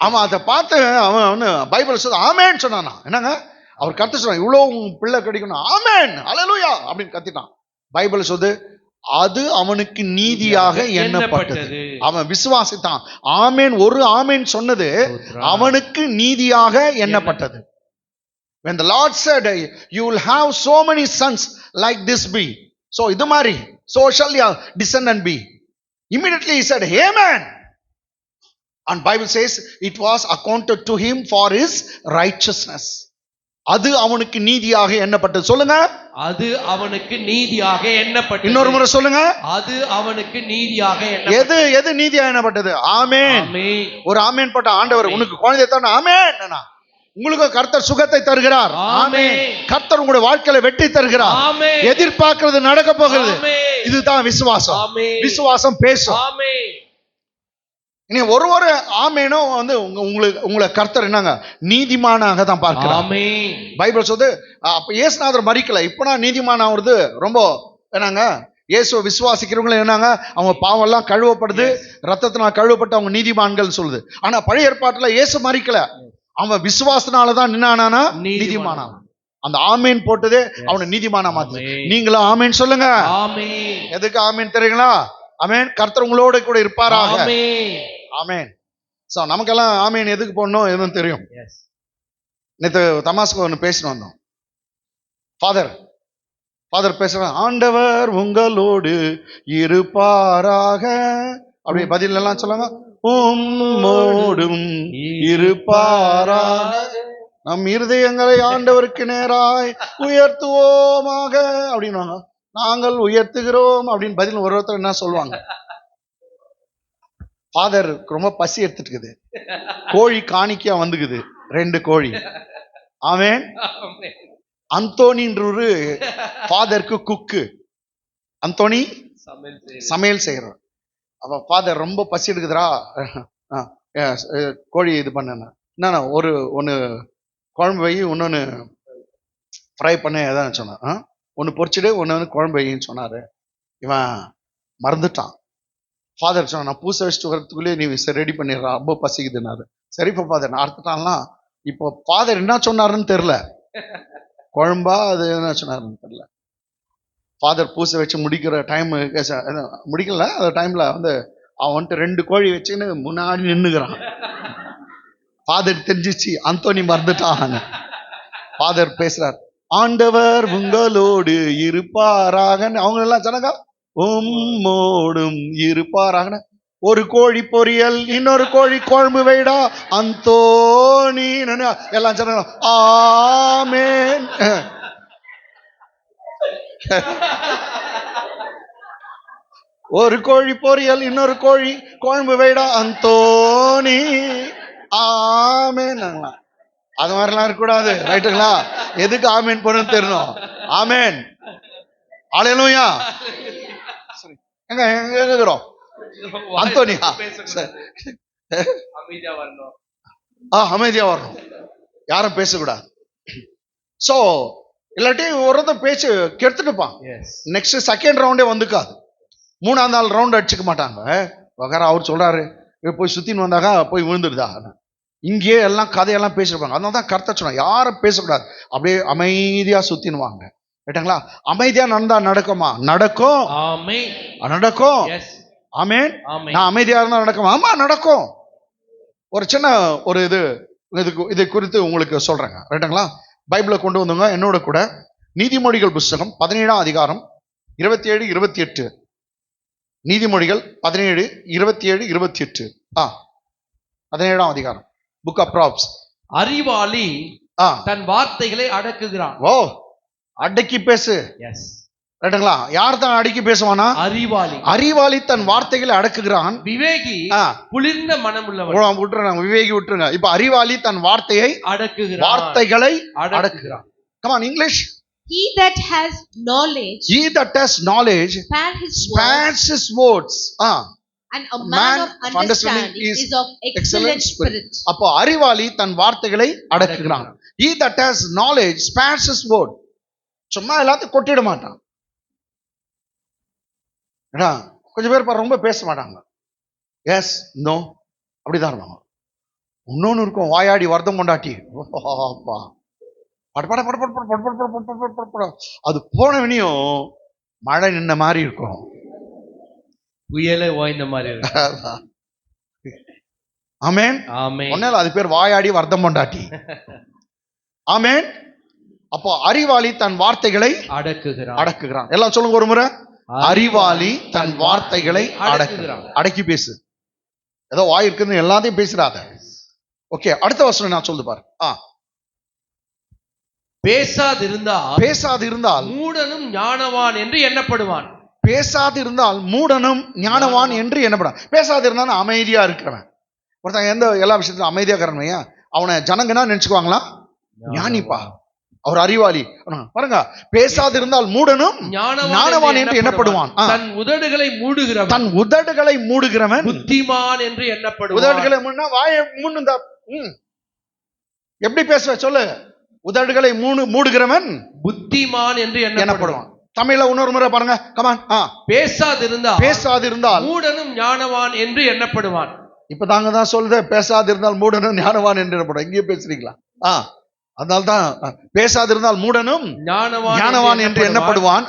Speaker 1: அவன் அதை பார்த்து அவன் பைபிள் சொல்ல ஆமென் சொன்னானா. என்னங்க அவர் கத்த சொன்னான், இவ்வளவு பிள்ளை கிடைக்கணும், ஆமென் அல்லேலூயா அப்படின்னு கத்திட்டான். பைபிள் சொல்லுது அது அவனுக்கு நீதியாக எண்ணப்பட்டது. அவன் விசுவாசித்தான். ஆமென், ஒரு ஆமென் சொன்னது அவனுக்கு நீதியாக எண்ணப்பட்டது. When the Lord said you will have so many sons like this be, so இது மாதிரி so shall your descendant be, immediately he said amen, and Bible says it was accounted to him for his righteousness. அது அவனுக்கு நீதியாக எண்ணப்பட்டது. சொல்லுங்க,
Speaker 2: அது அவனுக்கு நீதியாக எண்ணப்பட்டது.
Speaker 1: இன்னொரு முறை சொல்லுங்க,
Speaker 2: அது அவனுக்கு நீதியாக
Speaker 1: எது எது நீதியாக எண்ணப்பட்டது? ஆமென். ஒரு ஆமென் போட்ட ஆண்டவர் உனக்கு குழந்தை தரணும், ஆமென். உங்களுக்கு கர்த்தர் சுகத்தை தருகிறார், ஆமென். கர்த்தர் உங்களுடைய வாழ்க்கையில வெற்றி தருகிறார், ஆமென். எதிர்பார்க்கிறது நடக்க போகிறது, இதுதான் விசுவாசம். விசுவாசம் பேசும். இனி ஒரு ஆமேனும் வந்து உங்களை கர்த்தர் என்னங்க நீதிமானாக தான் பார்க்கிறார். பைபிள் சொல்லுது அப்ப இயேசுநாதர் மரிக்கல, இப்ப நான் நீதிமான் ஆகுறது ரொம்ப என்னங்க, இயேசுவை விசுவாசிக்கிறவங்கள என்னங்க அவங்க பாவம் எல்லாம் கழுவப்படுது, ரத்தத்தினால் கழுவப்பட்டு அவங்க நீதிமான்கள் சொல்லுது. ஆனா பழைய ஏற்பாட்டுல இயேசு மரிக்கல, அவன் விசுவாசனாலதான் நின்னானா நீதிமானா. அந்த ஆமேன் போட்டதே அவனை நீதிமானா மாத்து. நீங்களும் ஆமேன் சொல்லுங்க. எதுக்கு ஆமேன் தெரியுங்களா? ஆமேன். கர்த்தர் உங்களோட கூட இருப்பாராக. ஆமேன். சோ நமக்கெல்லாம் ஆமேன் எதுக்கு போடணும் எதுவும் தெரியும். நேற்று தமாஸ்க்கு ஒன்று பேசிட்டு வந்தோம். ஃபாதர் பேசுறேன், ஆண்டவர் உங்களோடு இருப்பாராக அப்படி பதில் எல்லாம் சொல்லுங்க, உம்மோடும் இருப்பாராக, நம் இருதயங்களை ஆண்டவருக்கு நேராய் உயர்த்துவோமாக அப்படின்வாங்க. நாங்கள் உயர்த்துகிறோம் அப்படின்னு பதில் ஒருத்தர் என்ன சொல்லுவாங்க. ஃபாதர் ரொம்ப பசி எடுத்துட்டு இருக்குது, கோழி காணிக்கையா வந்துக்குது, 2 கோழி. ஆமென். அந்தோனின்றொரு ஃபாதருக்கு குக்கு, அந்தோனி சமையல் செய்யறார். அப்ப ஃபாதர் ரொம்ப பசி எடுக்குதுரா, கோழி இது பண்ண என்ன ஒன்னு குழம்பு வை, இன்னொன்னு ஃப்ரை பண்ண எதாவது சொன்னான், ஒன்னு பொரிச்சிடு ஒன்னு குழம்பு வைன்னு சொன்னாரு. இவன் மறந்துட்டான். ஃபாதர் சொன்ன, நான் பூசை வச்சுட்டு வரத்துக்குள்ளேயே நீ ரெடி பண்ணிடுறா, ரொம்ப பசிக்குதுன்னாரு. சரிப்பா ஃபாதர் நான் அறுத்துட்டான்லாம். இப்போ ஃபாதர் என்ன சொன்னாருன்னு தெரியல, குழம்பா அது என்ன சொன்னாருன்னு தெரியல. ஃபாதர் பூசை வச்சு முடிக்கிற டைம் முடிக்கல, அந்த டைம்ல வந்து அவன் வந்துட்டு 2 கோழி வச்சுன்னு முன்னாடி நின்னுக்கிறான். ஃபாதர் தெரிஞ்சிச்சு அந்தோனி மறந்துட்டான். ஃபாதர் பேசுறார், ஆண்டவர் உங்களோடு இருப்பாராக. அவங்க எல்லாம் சொன்னாங்க உம்மோடும் இருப்பாராக. ஒரு கோழி பொரியல், இன்னொரு கோழி குழம்பு வைடா அந்தோணி. எல்லாம் சொன்னாங்க ஆமென். ஒரு கோழி பொரியல், இன்னொரு கோழி குழம்பு வைடா அந்தோணி ஆமென். அது மாதிரிலாம் இருக்கக்கூடாது, ரைட்டுங்களா? எதுக்கு ஆமேன் போறோம்னு தெரியணும். ஆமேன், அல்லேலூயா. எங்க எங்க இருக்கிறோம்? அந்தோனியா, அமைதியா வரணும், யாரும் பேசக்கூடாது. சோ இல்லாட்டி ஒருத்தன் பேச்சு கெடுத்துட்டுப்பான். நெக்ஸ்ட் செகண்ட் ரவுண்டே வந்துக்காது, மூணாம் நாள் ரவுண்ட் அடிச்சுக்க மாட்டாங்க. அவர் சொல்றாரு போய் சுத்தின்னு வந்தாக்கா போய் விழுந்துடுதா, இங்கேயே எல்லாம் கதையெல்லாம் பேசிருப்பாங்க. அதனால தான் கர்த்தர் சொன்னார் யாரும் பேசக்கூடாது, அப்படியே அமைதியா சுத்தினுவாங்க. ரைட்டுங்களா? அமைதியா நடந்தா நடக்குமா? நடக்கும், நடக்கும். ஆமென். நான் அமைதியா இருந்தா நடக்கும். ஆமா நடக்கும். ஒரு சின்ன ஒரு இது குறித்து உங்களுக்கு சொல்றேங்க, ரைட்டுங்களா? பைபிளை கொண்டு வந்தவங்க என்னோட கூட நீதிமொழிகள் புஸ்தகம் 17ஆம் அதிகாரம் 27, 28. நீதிமொழிகள் 17, 27, 28. 17ஆம் அதிகாரம், புக் ஆஃப் ப்ராப்ஸ்.
Speaker 2: அறிவாளி தன் வார்த்தைகளை அடக்குகிறான்.
Speaker 1: ஓ, அடக்கி பேசு. எஸ், ரைட்டுங்களா? யார் தான் அடக்கி பேசுவானா? அறிவாளி. அறிவாளி தன் வார்த்தைகளை அடக்குகிறான்.
Speaker 2: விவேகி குளிர்ந்த மனம் உள்ளவன்.
Speaker 1: விட்டுருங்க, விவேகி விட்டுருங்க. இப்ப அறிவாளி தன் வார்த்தையை
Speaker 2: அடக்குகிறான்,
Speaker 1: வார்த்தைகளை அடக்குகிறான். Come on, English.
Speaker 3: He that has knowledge,
Speaker 1: spares his words.
Speaker 3: And a man of understanding is of excellent spirit.
Speaker 1: அப்போ அறிவாளி தன் வார்த்தைகளை அடக்குகிறான். He that has knowledge spares his word. சும்மா எல்லாத்தையும் கொட்டிட மாட்டான். கொஞ்சம் பேர் ரொம்ப பேச மாட்டாங்க. எஸ் நோ அப்படிதான் இருப்பாங்க. இன்னொன்னு இருக்கும், வாயாடி வர்த்தம் கொண்டாட்டி, அது போனவனையும் மழை நின்ன மாதிரி இருக்கும்,
Speaker 2: புயலே ஓய்ந்த மாதிரி இருக்கும்.
Speaker 1: ஆமென், ஆமென். அது பேர் வாயாடி வர்த்தம் கொண்டாட்டி. ஆமென். அப்போ அறிவாளி தன் வார்த்தைகளை அடக்குகிறான். எல்லாம் சொல்லுங்க ஒரு முறை. அறிவாளி தன் வார்த்தைகளை அடக்குகிறான். அடக்கி பேசு. ஏதோ வாய் இருக்குன்னு எல்லாத்தையும் பேசுறாத. ஓகே, அடுத்த வசனம் நான் சொல்லு பாரு. பேசாதிருந்தால் மூடனும் ஞானவான் என்று எண்ணப்படுவான். பேசாதிருந்தால் மூடனும் ஞானவான் என்று எண்ணப்படான். பேசாதிருந்தால் அமைதியா இருக்கிறவன். ஒருத்தன் எந்த எல்லா விஷயத்திலும் அமைதியா இருக்கிறவன் அவனை ஜனங்கன்னா நினைச்சுக்குவாங்களா? ஞானிப்பா, அவர் அறிவாளி. பாருங்க, பேசாதிருந்தால் மூடனும் ஞானவான் என்று எண்ணப்படுவான்.
Speaker 2: தன் உதடுகளை மூடுகிறவன் புத்திமான் என்று எண்ணப்படுவான்.
Speaker 1: உதடுகளை மூடுனா வாயை மூடுந்தா எப்படி பேசுவ சொல்லு? உதடுகளை மூடுகிறவன் புத்திமான் என்று எண்ணப்படுவான். தமிழ்ல இன்னொரு முறை பாருங்க. கமான். பேசாதிருந்தால்
Speaker 2: மூடனும் ஞானவான் என்று எண்ணப்படுவான்.
Speaker 1: இப்ப தாங்க தான் சொல்லுது, பேசாதிருந்தால் மூடனும் ஞானவான் என்று எண்ணப்படும். இங்கே பேசுறீங்களா? அதனால்தான் பேசாதிருந்தால் மூடனும் ஞானவான் என்று எண்ணப்படுவான்.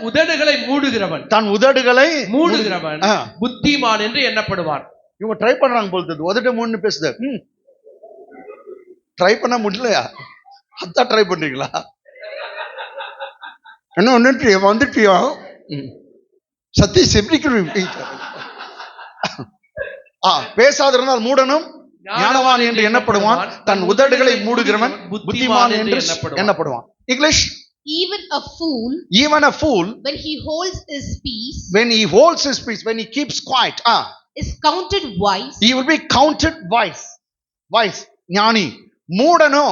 Speaker 2: உதடுகளை மூடுகிறவன்,
Speaker 1: தன் உதடுகளை
Speaker 2: மூடுகிறவன் புத்திமான் என்று எண்ணப்படுவான்.
Speaker 1: இவங்க ட்ரை பண்றாங்க போல, உதட்ட மூணு பேசுது. ட்ரை பண்ண முடியலையா? அதான் ட்ரை பண்றீங்களா? என்ன வந்துட்டியோ சத்தீஷ் எப்படி? பேசாதிருந்தால் மூடனும் ஞானவான் என்று எண்ணப்படுவான். தன் உதடுகளை மூடுகிறவன் புத்திமான் என்று எண்ணப்படுவான். English.
Speaker 3: Even a fool, when he holds his peace,
Speaker 1: when he keeps quiet,
Speaker 3: is counted wise.
Speaker 1: He will be counted wise. ஞானி. மூடனோ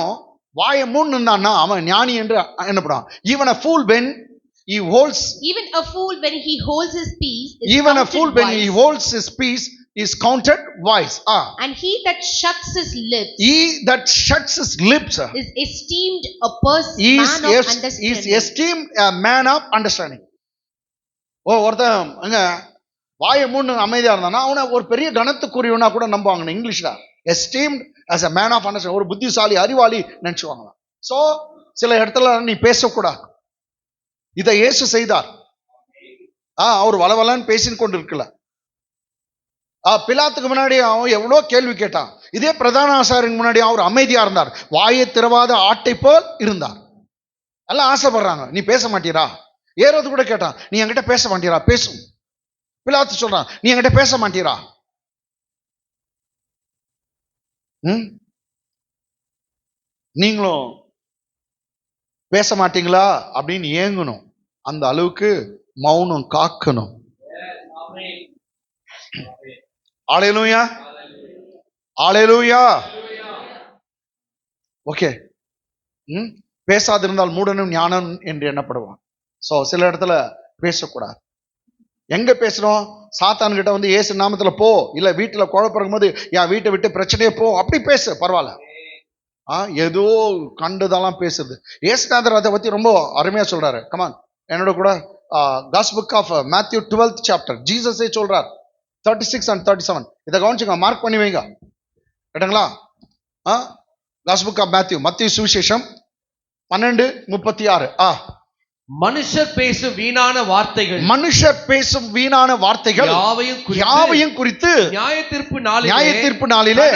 Speaker 1: வாயை மூடுனான்னா அவன் ஞானி என்று எண்ணப்படுவான். Even a fool when he holds his peace is counted wise.
Speaker 3: And he that shuts his lips is esteemed a
Speaker 1: man of understanding. ஒருத்தன் அங்க வாயை மூணு அமைதியா இருந்தானா அவனை ஒரு பெரிய கணத்துக்குரியவனா கூட நம்புவாங்க. இங்கிலீஷ்ல esteemed as a man of understanding, ஒரு புத்திசாலி அறிவாளி நினைச்சுவாங்க. சோ சில இடத்துல நீ பேசக்கூடாது. இதை இயேசு செய்தார். அவர் வளவலன்னு பேசின்னு கொண்டு இருக்கல. பிலாத்துக்கு முன்னாடி அவன் எவ்வளவு கேள்வி கேட்டான். இதே பிரதான ஆசாரியருக்கு முன்னாடி அவர் அமைதியா இருந்தார். வாயை திறவாத ஆட்டை போல் இருந்தார். எல்லாம் ஆசைப்படுறாங்க, நீ பேச மாட்டீரா? ஏரோது கூட கேட்டான், நீ என்கிட்ட பேச மாட்டீரா? பேசும். பிலாத்து சொல்றான், நீ என்கிட்ட பேச மாட்டீரா? நீங்களும் பேச மாட்டீங்களா அப்படின்னு ஏங்கணும். அந்த அளவுக்கு மௌனம் காக்கணும். அல்லேலூயா, அல்லேலூயா. ஓகே. பேசாதிருந்தால் மூடனும் ஞானம் என்று எண்ணப்படுவான். சோ சில இடத்துல பேசக்கூடாது. எங்க பேசணும்? சாத்தான் கிட்ட வந்து இயேசு நாமத்துல போ, இல்ல வீட்டுல குழப்பம் போது என் வீட்டை விட்டு பிரச்சனையே போ, அப்படி பேசு, பரவாயில்ல. ஏதோ கண்டுதெல்லாம் பேசுறது. இயேசுநாதர் அதை பத்தி ரொம்ப அருமையா சொல்றாரு. கமான், என்னோட கூட gospel book of Matthew 12th chapter ஜீசஸே சொல்றார் 36 and 37. இதை கவனிச்சுங்க, மார்க் பண்ணி வைங்க, கேட்டுங்களா? காஸ்பல் புக் ஆஃப் மத்திய சுவிசேஷம் 12:36.
Speaker 2: மனுஷர் பேசும் வீணான வார்த்தைகள்,
Speaker 1: மனுஷர் பேசும் வீணான வார்த்தைகள் யாவையும் குறித்து நியாய தீர்ப்பு நாளிலே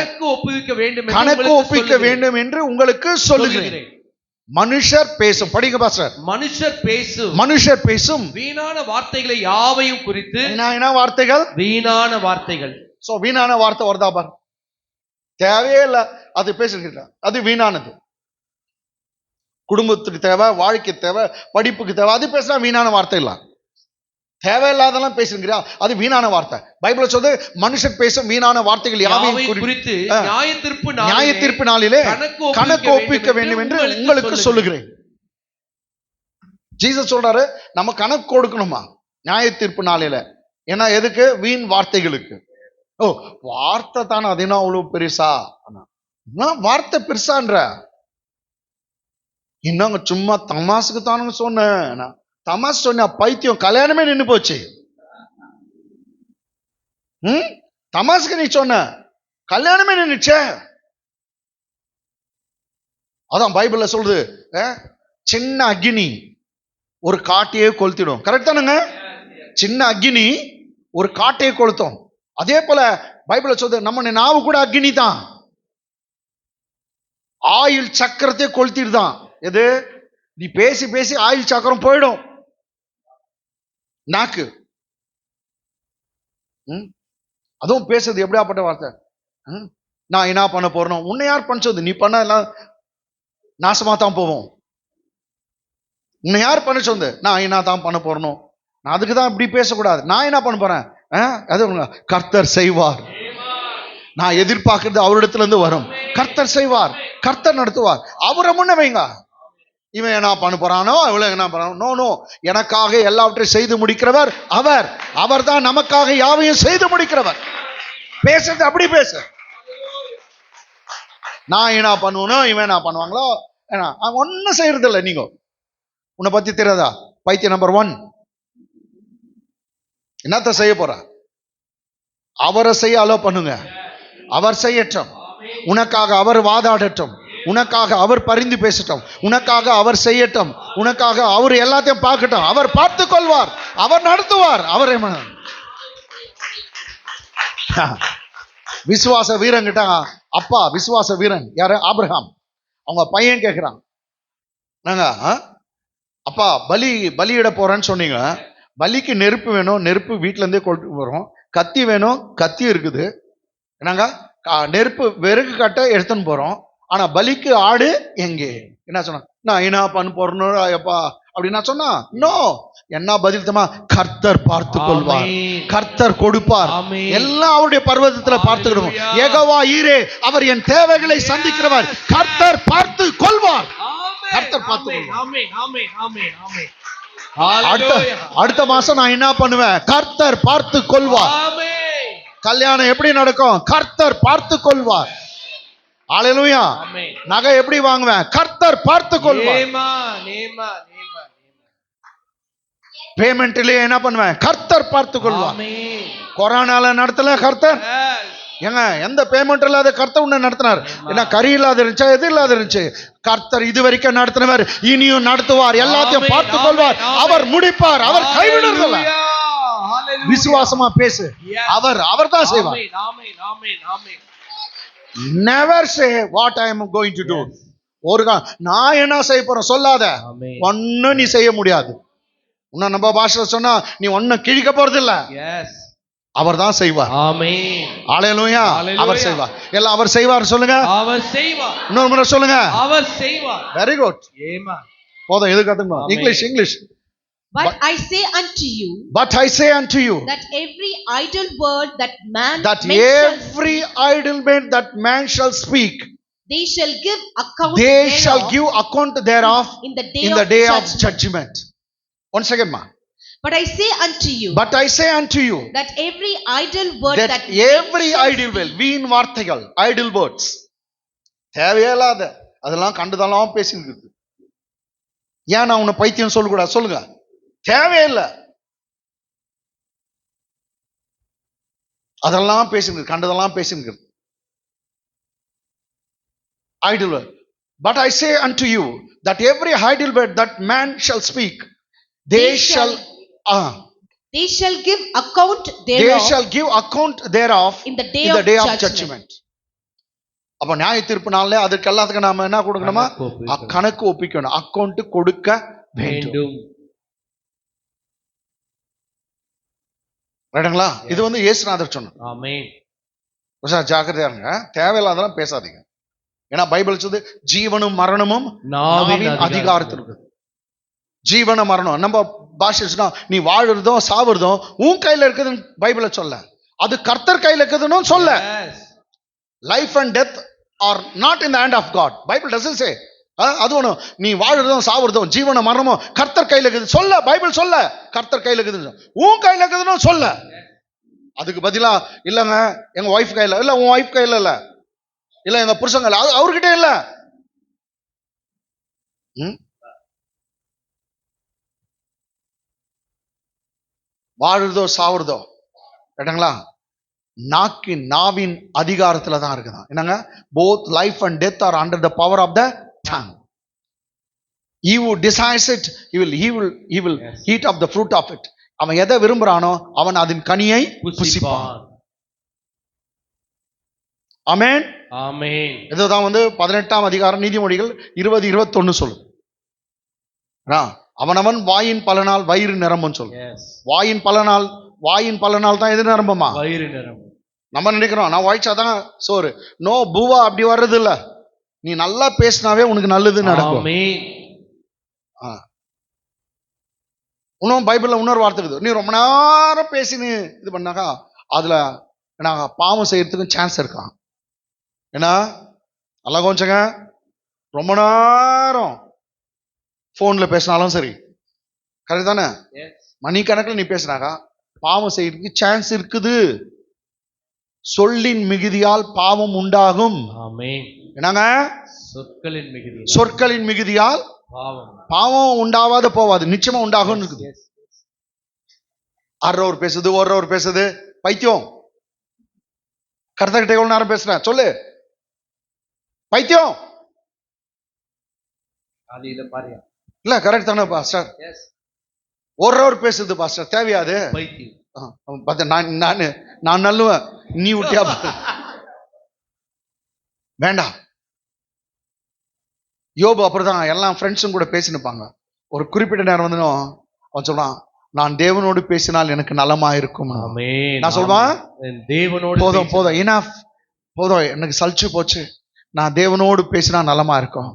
Speaker 1: கணக்கு ஒப்புவிக்க வேண்டும் என்று உங்களுக்கு சொல்லுகிறேன். மனுஷர் பேசும், படிங்க பாஸ்டர். மனுஷர் பேசும்
Speaker 2: வீணான வார்த்தைகளை யாவையும் குறித்து.
Speaker 1: என்ன வார்த்தைகள்? வீணான வார்த்தைகள். சோ வீணான வார்த்தை வருதா பார், தேவையே இல்லை அது பேசுகிறீங்க, அது வீணானது. குடும்பத்துக்கு தேவை, வாழ்க்கை தேவை, படிப்புக்கு தேவை, அது பேசினா வீணான வார்த்தை இல்ல. தேவையில்லாதெல்லாம் பேசுகிறா, அது வீணான வார்த்தை. பைபிள் சொல்றது மனுஷர் பேசும் வீணான வார்த்தைகள் யாவையும் குறித்து நியாய தீர்ப்பு நாளிலே கணக்கு ஒப்புவிக்க வேண்டும் என்று உங்களுக்கு சொல்லுகிறேன். ஜீசஸ் சொல்றாரு, நம்ம கணக்கு கொடுக்கணுமா நியாய தீர்ப்பு நாளில. ஏன்னா எதுக்கு? வீண் வார்த்தைகளுக்கு. வார்த்தை தானே, அது என்ன அவ்வளவு பெருசா? வார்த்தை பெருசான்ற இன்னும் சும்மா தமாசுக்கு தானுங்க சொன்னேன். தமாசு சொன்ன பைத்தியம், கல்யாணமே நின்று போச்சு. தமாசுக்கு நீ சொன்ன கல்யாணமே நின்றுச்சே. அதான் பைபிள்ல சொல்றது, சின்ன அக்னி ஒரு காட்டையே கொளுத்திடும். கரெக்ட் தானுங்க? சின்ன அக்னி ஒரு காட்டையே கொளுத்தும். அதே போல பைபிள்ல சொல்றது நம்ம நாவு கூட அக்னி தான், ஆயில் சக்கரத்தை கொளுத்திடுதான். எது? நீ பேசி பேசி ஆயில் சக்கரம் போயிடும். நாக்கு அதுவும் பேசுறது எப்படியாப்பட்ட வார்த்தை? நான் என்ன பண்ண போறேன், உன்னை யார் பண்ணது? நீ பண்ண எல்லாம் நாசமா தான் போவோம். உன்னை யார் பண்ண சொந்த? நான் என்ன தான் பண்ண போறணும், நான் அதுக்கு தான் இப்படி பேசக்கூடாது. நான் என்ன பண்ண போறேன்? அது கர்த்தர் செய்வார். நான் எதிர்பார்க்கறது அவரிடத்துல இருந்து வரும். கர்த்தர் செய்வார், கர்த்தர் நடத்துவார். அவரை முன்ன வைங்க. இவன் என்ன பண்ண போறானோ, இவ்வளவு என்ன பண்ண? நோ நோ, எனக்காக எல்லாவற்றையும் செய்து முடிக்கிறவர் அவர். அவர் தான் நமக்காக யாவையும் செய்து முடிக்கிறவர். பேசுறது அப்படி பேசு. நான் என்ன பண்ணுவனோ இவன் என்ன பண்ணுவாங்களோ, ஒன்னும் செய்யறது இல்லை. நீங்க உன்னை பத்தி தெரியாதா? பைத்தியம் நம்பர் 1. என்னத்த செய்ய போற? அவரை செய்ய அலோ பண்ணுங்க. அவர் செய்யட்டும், உனக்காக அவர் வாதாடட்டும், உனக்காக அவர் பரிந்து பேசட்டும், உனக்காக அவர் செய்யட்டும், உனக்காக அவர் எல்லாத்தையும் பார்க்கட்டும். அவர் பார்த்துக் கொள்வார், அவர் நடத்துவார். அவர் விசுவாச வீரன் கிட்ட அப்பா, விசுவாச வீரன் யாரு? ஆபிரகாம். அவங்க பையன் கேட்கிறான், நாங்க அப்பா பலியிட போறேன்னு சொன்னீங்க, பலிக்கு நெருப்பு வேணும், நெருப்பு வீட்டுல இருந்தே கொண்டு வரும். கத்தி வேணும், கத்தி இருக்குது. என்னங்க, நெருப்பு விறகு கட்ட எடுத்துன்னு போறோம், ஆனா பலிக்கு ஆடு எங்கே? என்ன சொன்னா, நான் என்ன பண்ண போறேன்னு அப்பா அப்படின்னா சொன்னா, நோ. என்ன பதில் தமா? கர்த்தர் பார்த்து கொள்வார், கர்த்தர் கொடுப்பார், எல்லாம் அவருடைய பர்வதத்துல பார்த்துக்கிடுவோம். யெகோவா ஈரே, அவர் என் தேவைகளை சந்திக்கிறவர், கர்த்தர் பார்த்து கொள்வார். கர்த்தர் பார்த்து அடுத்த மாசம் நான் என்ன பண்ணுவேன்? கர்த்தர் பார்த்து கொள்வார். கல்யாணம் எப்படி நடக்கும்? கர்த்தர் பார்த்து கொள்வார். அல்லேலூயா. நகை எப்படி வாங்குவேன்? கர்த்தர் பார்த்து கொள்வார். பேமெண்ட்லயே என்ன பண்ணுவேன்? கர்த்தர் பார்த்து கொள்வார். கொரோனால நடத்தல கர்த்தர். ஏங்க, எந்த பேமெண்ட் இல்லாத கர்த்தர் உன்னை நடத்தினார். என்ன கறி இல்லாத இருந்துச்சா? எது இல்லாத இருந்துச்சு? கர்த்தர் இது வரைக்கும் நடத்தினவர், இனியும் நடத்துவார். எல்லாத்தையும் பார்த்து கொள்வார். அவர் முடிப்பார், அவர் கைவிடுறதில்ல. விசுவாசமா பேசு. அவர் தான் செய்வார். Never say what I am going to do. நான் என்ன செய்ய போறேன் சொல்லாத. ஒன்னும் நீ செய்ய முடியாது. இன்னும் நம்ம பாஷையில சொன்னா நீ ஒன்னும் கிழிக்க போறது இல்ல,
Speaker 2: எஸ்
Speaker 1: அவர் தான் செய்வார்.
Speaker 2: ஆமென்.
Speaker 1: ஹalleluya.
Speaker 2: Hallelujah.
Speaker 1: அவர் செய்வார். எல்லாம் அவர் செய்வார் சொல்லுங்க.
Speaker 2: அவர் செய்வார்.
Speaker 1: இன்னொரு முறை சொல்லுங்க.
Speaker 2: அவர் செய்வார்.
Speaker 1: Very good.
Speaker 2: ஆமென்.
Speaker 1: போதும், எது கத்துக்கணும்? English.
Speaker 3: But I say unto you
Speaker 1: that
Speaker 3: every idle word that man
Speaker 1: every idle word that man shall speak,
Speaker 3: they shall give account
Speaker 1: thereof
Speaker 3: in the day of judgment.
Speaker 1: Once again, ma.
Speaker 3: But I say unto you that every idle word that
Speaker 1: every idle word, வீண் வார்த்தைகள், idle words, தேவையில்லாத அதெல்லாம் கண்டுதெல்லாம் பேசிட்டு, ஏன் நான் உன்னை பைத்தியம் சொல்லக்கூடாது சொல்லுங்க? தேவையில்லை, அதெல்லாம் பேசிட்டு கண்டதெல்லாம் பேசிட்டு idle word. But I say unto you that every idle word that man shall speak, they shall
Speaker 3: give account thereof
Speaker 1: in the day of judgment. அப்ப நியாய தீர்ப்பு நாள்ல அதுக்கு எல்லாத்துக்கும் நாம என்ன கொடுக்கணுமா? கணக்கு ஒப்பிக்கணும், அக்கவுண்ட் கொடுக்க வேண்டும். ரைட்டுங்களா? இது வந்து இயேசுநாதர் சொன்னார்.
Speaker 2: ஆமென்.
Speaker 1: ஜாக்கிரதையா இருங்க, தேவையில்லாதெல்லாம் பேசாதீங்க. ஏன்னா பைபிள் சொல்லுது ஜீவனும் மரணமும் நாவின் அதிகாரத்தில் இருக்குது. ஜீவன மரணம் நம்ம பாஷை நீ வாழுறதோ சாவுறதோ உன் கையில இருக்குதுன்னு பைபிள சொல்ல, அது கர்த்தர் கையில இருக்குதுன்னு சொல்ல. Life and death are not in the hand of God. Bible doesn't say அது ஒண்ணும் நீ வாழுறதோ சாவுறதோ ஜீவன மரணமோ கர்த்தர் கையில இருக்குது சொல்ல. பைபிள் சொல்ல கர்த்தர் கையில இருக்குது, உன் கையில இருக்குதுன்னு சொல்ல. அதுக்கு பதிலா இல்லங்க எங்க ஒய்ஃப் கையில இல்ல, உன் ஒய்ஃப் கையில இல்ல, இல்ல எங்க புருஷங்க அவர்கிட்ட இல்ல. வாழுறதோ சாவுறதோ கேட்டாங்களா நாவின் அதிகாரத்துல தான் இருக்குதான். என்னங்க? both life and death are under the power of the tongue. He who desires it, he will eat of the fruit of it. அவன் எதை விரும்புறானோ அவன் அதன் கனியை புசிப்பான். ஆமென்.
Speaker 2: ஆமென்.
Speaker 1: இதுதான் வந்து 18ஆம் அதிகாரம் நீதிமொழிகள் 20:21 சொல்லு. அவனவன் வாயின் பலனால் வயிறு நிரம்பும் சொல்லு. வாயின் பலனால் தான் எது நிரம்புமா?
Speaker 2: வயிறு நிரம்பும்.
Speaker 1: நம்ம நினைக்கிறோம் நான் வாய்ச்சாதான் சோறு. நோ பூவா அப்படி வர்றது இல்ல. நீ நல்லா பேசினாவே உனக்கு நல்லது நடக்கும். இன்னும் பைபிள்ல இன்னொரு வார்த்தை இருக்குது, நீ ரொம்ப நேரம் பேசி இது பண்ணாக்கா அதுல பாவம் செய்யறதுக்கும் சான்ஸ் இருக்கான். ஏன்னா நல்லா கொஞ்சங்க ரொம்ப நேரம் போன்ல பேசினாலும் சரி, கரெக்ட் தானே? மணிக்கணக்கில் நீ பேசினாக்கா பாவம் செய்யறதுக்கு சான்ஸ் இருக்குது. சொல்லின் மிகுதியால் பாவம் உண்டாகும். என்னங்க? சொற்களின் மிகுதியால் பாவம் உண்டாவாத போவாது, நிச்சயமா உண்டாகும் இருக்குது. ஒரு பேசுது பைத்தியம். கர்த்தர்கிட்ட எவ்வளவு நேரம் பேசுறேன் சொல்லு, பைத்தியம் இல்ல, கரெக்ட் தானே பாஸ்டர்? ஒரு பேசுது பாஸ்டர், தேவையாது நான் நல்லுவேன் நீ விட்டியா வேண்டாம். யோபு அப்படிதான் எல்லாம் ஃப்ரெண்ட்ஸும் கூட பேசினுப்பாங்க. ஒரு குறிப்பிட்ட நேரம் வந்து அவன் சொல்றான், நான் தேவனோடு பேசினால் எனக்கு நலமா இருக்கும். நான் சொல்வான் போதும் இனஃப், போதும் எனக்கு சலிச்சு போச்சு, நான் தேவனோடு பேசினா நலமா இருக்கும்.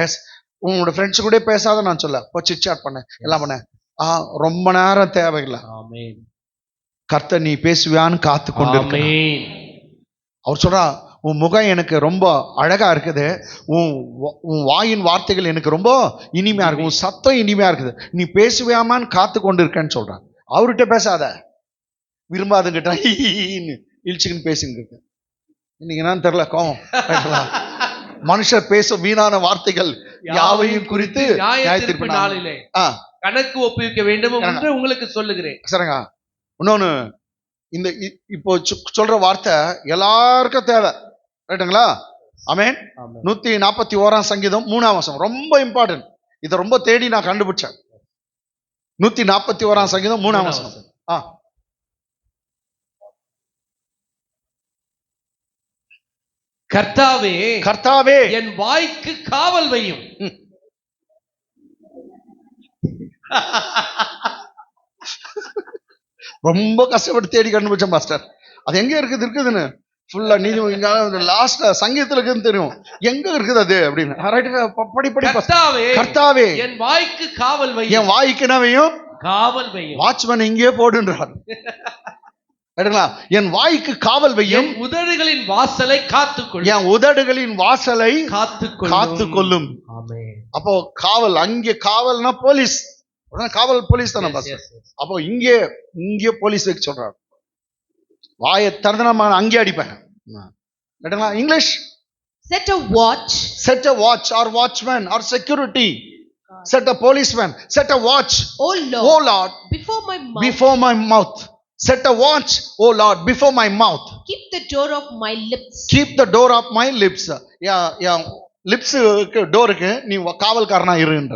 Speaker 1: எஸ், உங்களோட ஃப்ரெண்ட்ஸ் கூட பேசாத நான் சொல்ல சிட்சாட் பண்ண எல்லாம் பண்ண ரொம்ப நேரம் தேவையில்லை. கர்த்தர் நீ பேசுவியான்னு காத்து கொண்டு. அவர் சொல்றா, உன் முகம் எனக்கு ரொம்ப அழகா இருக்குது, உன் வாயின் வார்த்தைகள் எனக்கு ரொம்ப இனிமையா இருக்கு, உன் சத்தம் இனிமையா இருக்குது, நீ பேசுவியாமான்னு காத்து கொண்டு இருக்கேன்னு சொல்றான். அவர்கிட்ட பேசாத, விரும்பாதுங்கிட்ட இழிச்சுக்குன்னு பேசின்னு இருக்கு. இன்னைக்கு என்னன்னு தெரியல கோவம். மனுஷர் பேசும் வீணான வார்த்தைகள் யாவையும் குறித்து
Speaker 2: நியாயத்தீர்ப்பு நாளிலே கணக்கு ஒப்புவிக்க வேண்டும் என்று உங்களுக்கு சொல்லுகிறேன்.
Speaker 1: சரிங்க. இன்னொன்னு, இந்த இப்போ சொல்ற வார்த்தை எல்லாருக்கும் தேவை, ரைட்டுங்களா? ஆமென். 141ஆம் சங்கீதம் 3ஆம் வசனம் ரொம்ப இம்பார்ட்டன்ட். இதை ரொம்ப தேடி நான் கண்டுபிடிச்சேன். 141ஆம் சங்கீதம் 3ஆம் வசனம்.
Speaker 2: கர்த்தாவே என் வாய்க்கு காவல் வையும்.
Speaker 1: ரொம்ப கஷ்டப்பட்டு தேடி கண்டுபிடிச்சேன் பாஸ்டர். அது எங்க இருக்குதுன்னு ஃபுல்லா நீதி இங்க லாஸ்ட் சங்கீதத்துல இருக்குதுன்னு தெரியும், எங்க இருக்குது அது அப்படின்னு. படி படி. கர்த்தாவே
Speaker 2: என் வாய்க்கு காவல் வை.
Speaker 1: என் வாய்க்கு என்ன வையும்?
Speaker 2: காவல் வையும்.
Speaker 1: வாட்ச்மேன் இங்கே போடுன்றார். என் வாய்க்கு காவல் வையும்,
Speaker 2: உதடுகளின் வாசலை காத்துக்கொள்ளும்.
Speaker 1: என் உதடுகளின் வாசலை
Speaker 2: காத்துக்கொள்ளும்.
Speaker 1: அப்போ காவல், அங்கே காவல்னா போலீஸ், காவல் போலீஸ் தானே. அப்போ இங்கே போலீஸ் வைக்க சொல்றாரு. வாயை திறந்தா அங்கே அடிப்பேன். English
Speaker 3: set a watch
Speaker 1: or watchman or security, set a policeman, set a watch,
Speaker 3: oh
Speaker 1: Lord
Speaker 3: before my mouth,
Speaker 1: set a watch, oh Lord, before my mouth,
Speaker 3: keep the door of my lips,
Speaker 1: keep the door of my lips. lips டோருக்கு நீ காவல்காரனா இருன்ற.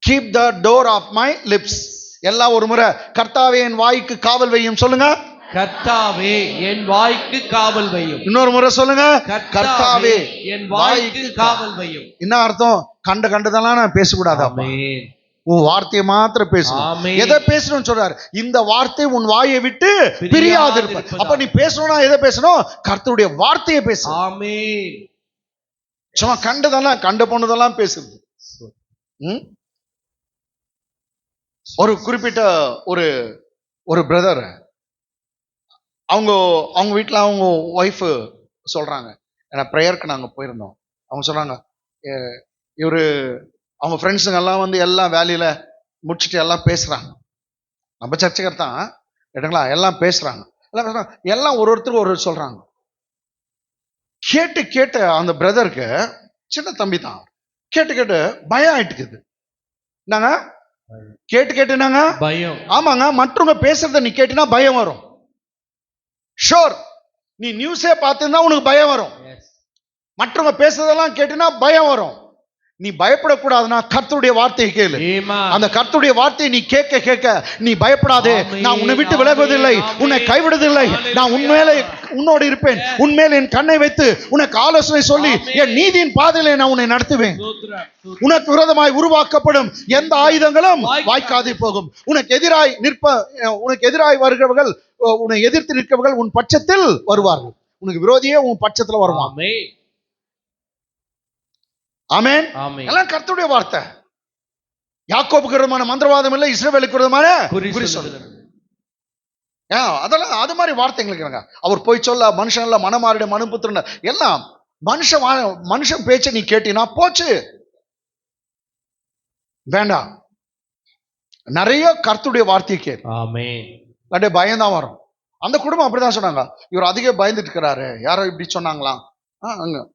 Speaker 1: keep the door of my lips. எல்லாம் ஒரு முறை கர்த்தாவே என் வாய்க்கு காவல் வையும் சொல்லுங்க.
Speaker 2: கர்த்தாவே என் வாய்க்கு காவல் வையும்.
Speaker 1: இன்னொரு முறை சொல்லுங்க. கர்த்தாவே
Speaker 2: என் வாய்க்கு காவல் வையும்.
Speaker 1: என்ன அர்த்தம்? கண்டதெல்லாம் நான் பேசக்கூடாது.
Speaker 2: ஆமென்.
Speaker 1: உன் வார்த்தையை மாத்திரம் பேசணும். எதை பேசணும்னு சொல்றாரு? இந்த வார்த்தை உன் வாயை விட்டு பிரியாது இருப்ப. அப்ப நீ பேசணும்னா எதை பேசணும்? கர்த்தருடைய வார்த்தையை பேசு.
Speaker 2: ஆமென்.
Speaker 1: சும்மா கண்ட போனதெல்லாம் பேசுறது. ஒரு குறிப்பிட்ட ஒரு பிரதர், அவங்க வீட்டுல அவங்க ஒய்ஃப் சொல்றாங்க, ஏன்னா ப்ரேயருக்கு நாங்க போயிருந்தோம். அவங்க சொல்றாங்க, இவரு அவங்க ஃப்ரெண்ட்ஸுங்க எல்லாம் வந்து எல்லாம் வேலையில முடிச்சுட்டு எல்லாம் பேசுறாங்க. நம்ம சர்ச்சைக்கர் தான் இடங்களா, எல்லாம் பேசுறாங்க. எல்லாம் ஒருத்தருக்கு ஒரு சொல்றாங்க. கேட்டு அந்த பிரதருக்கு, சின்ன தம்பி தான், கேட்டு பயம் ஆயிட்டுக்குது. நாங்க கேட்டு நாங்க
Speaker 2: பயம்.
Speaker 1: ஆமாங்க, மற்றவங்க பேசுறத நீ கேட்டினா பயம் வரும். ஷோர், நீ நியூஸே பார்த்துருந்தா உனக்கு பயம் வரும். மற்றவங்க பேசுறதெல்லாம் கேட்டினா பயம் வரும். நீ பயப்படக்கூடாதுன்னா கர்த்தருடைய வார்த்தையை கேளு. அந்த கர்த்தருடைய வார்த்தையை நீ கேட்க நீ பயப்படாதே. நான் உன்னை விட்டு விலகுவதில்லை, உன்னை கைவிடுவதில்லை, நான் உன்னோடு இருப்பேன், உன்மேல் என் கண்ணை வைத்து உனக்கு ஆலோசனை சொல்லி என் நீதியின் பாதையிலே நான் உன்னை நடத்துவேன். உனக்கு விரோதமாய் உருவாக்கப்படும் எந்த ஆயுதங்களும் வாய்க்காதே போகும். உனக்கு எதிராய் வருகிறவர்கள், உன்னை எதிர்த்து நிற்கிறவர்கள் உன் பட்சத்தில் வருவார்கள். உனக்கு விரோதியே உன் பட்சத்துல வருவான். ஆமென். எல்லாம் கர்த்தருடைய வார்த்தை. யாக்கோபுக்கு விரோதமான மந்திரவாதம் இல்லை, இஸ்ரவேலுக்கு விரோதமான குறி சொல்லுங்க. அதெல்லாம் அது மாதிரி வார்த்தைங்களுக்கு அவர் போய் சொல்ல மனுஷன் இல்ல, மனமாருடைய மனுபுத்திரன் எல்லாம் மனுஷன் பேச்ச நீ கேட்டினா போச்சு, வேண்டாம். நிறைய கர்த்தருடைய வார்த்தையை கேள். அப்படியே பயம்தான் வரும். அந்த குடும்பம் அப்படிதான் சொன்னாங்க. இவர் அதிக பயந்துட்டு இருக்கிறாரு, யாரோ இப்படி சொன்னாங்களாம். அங்க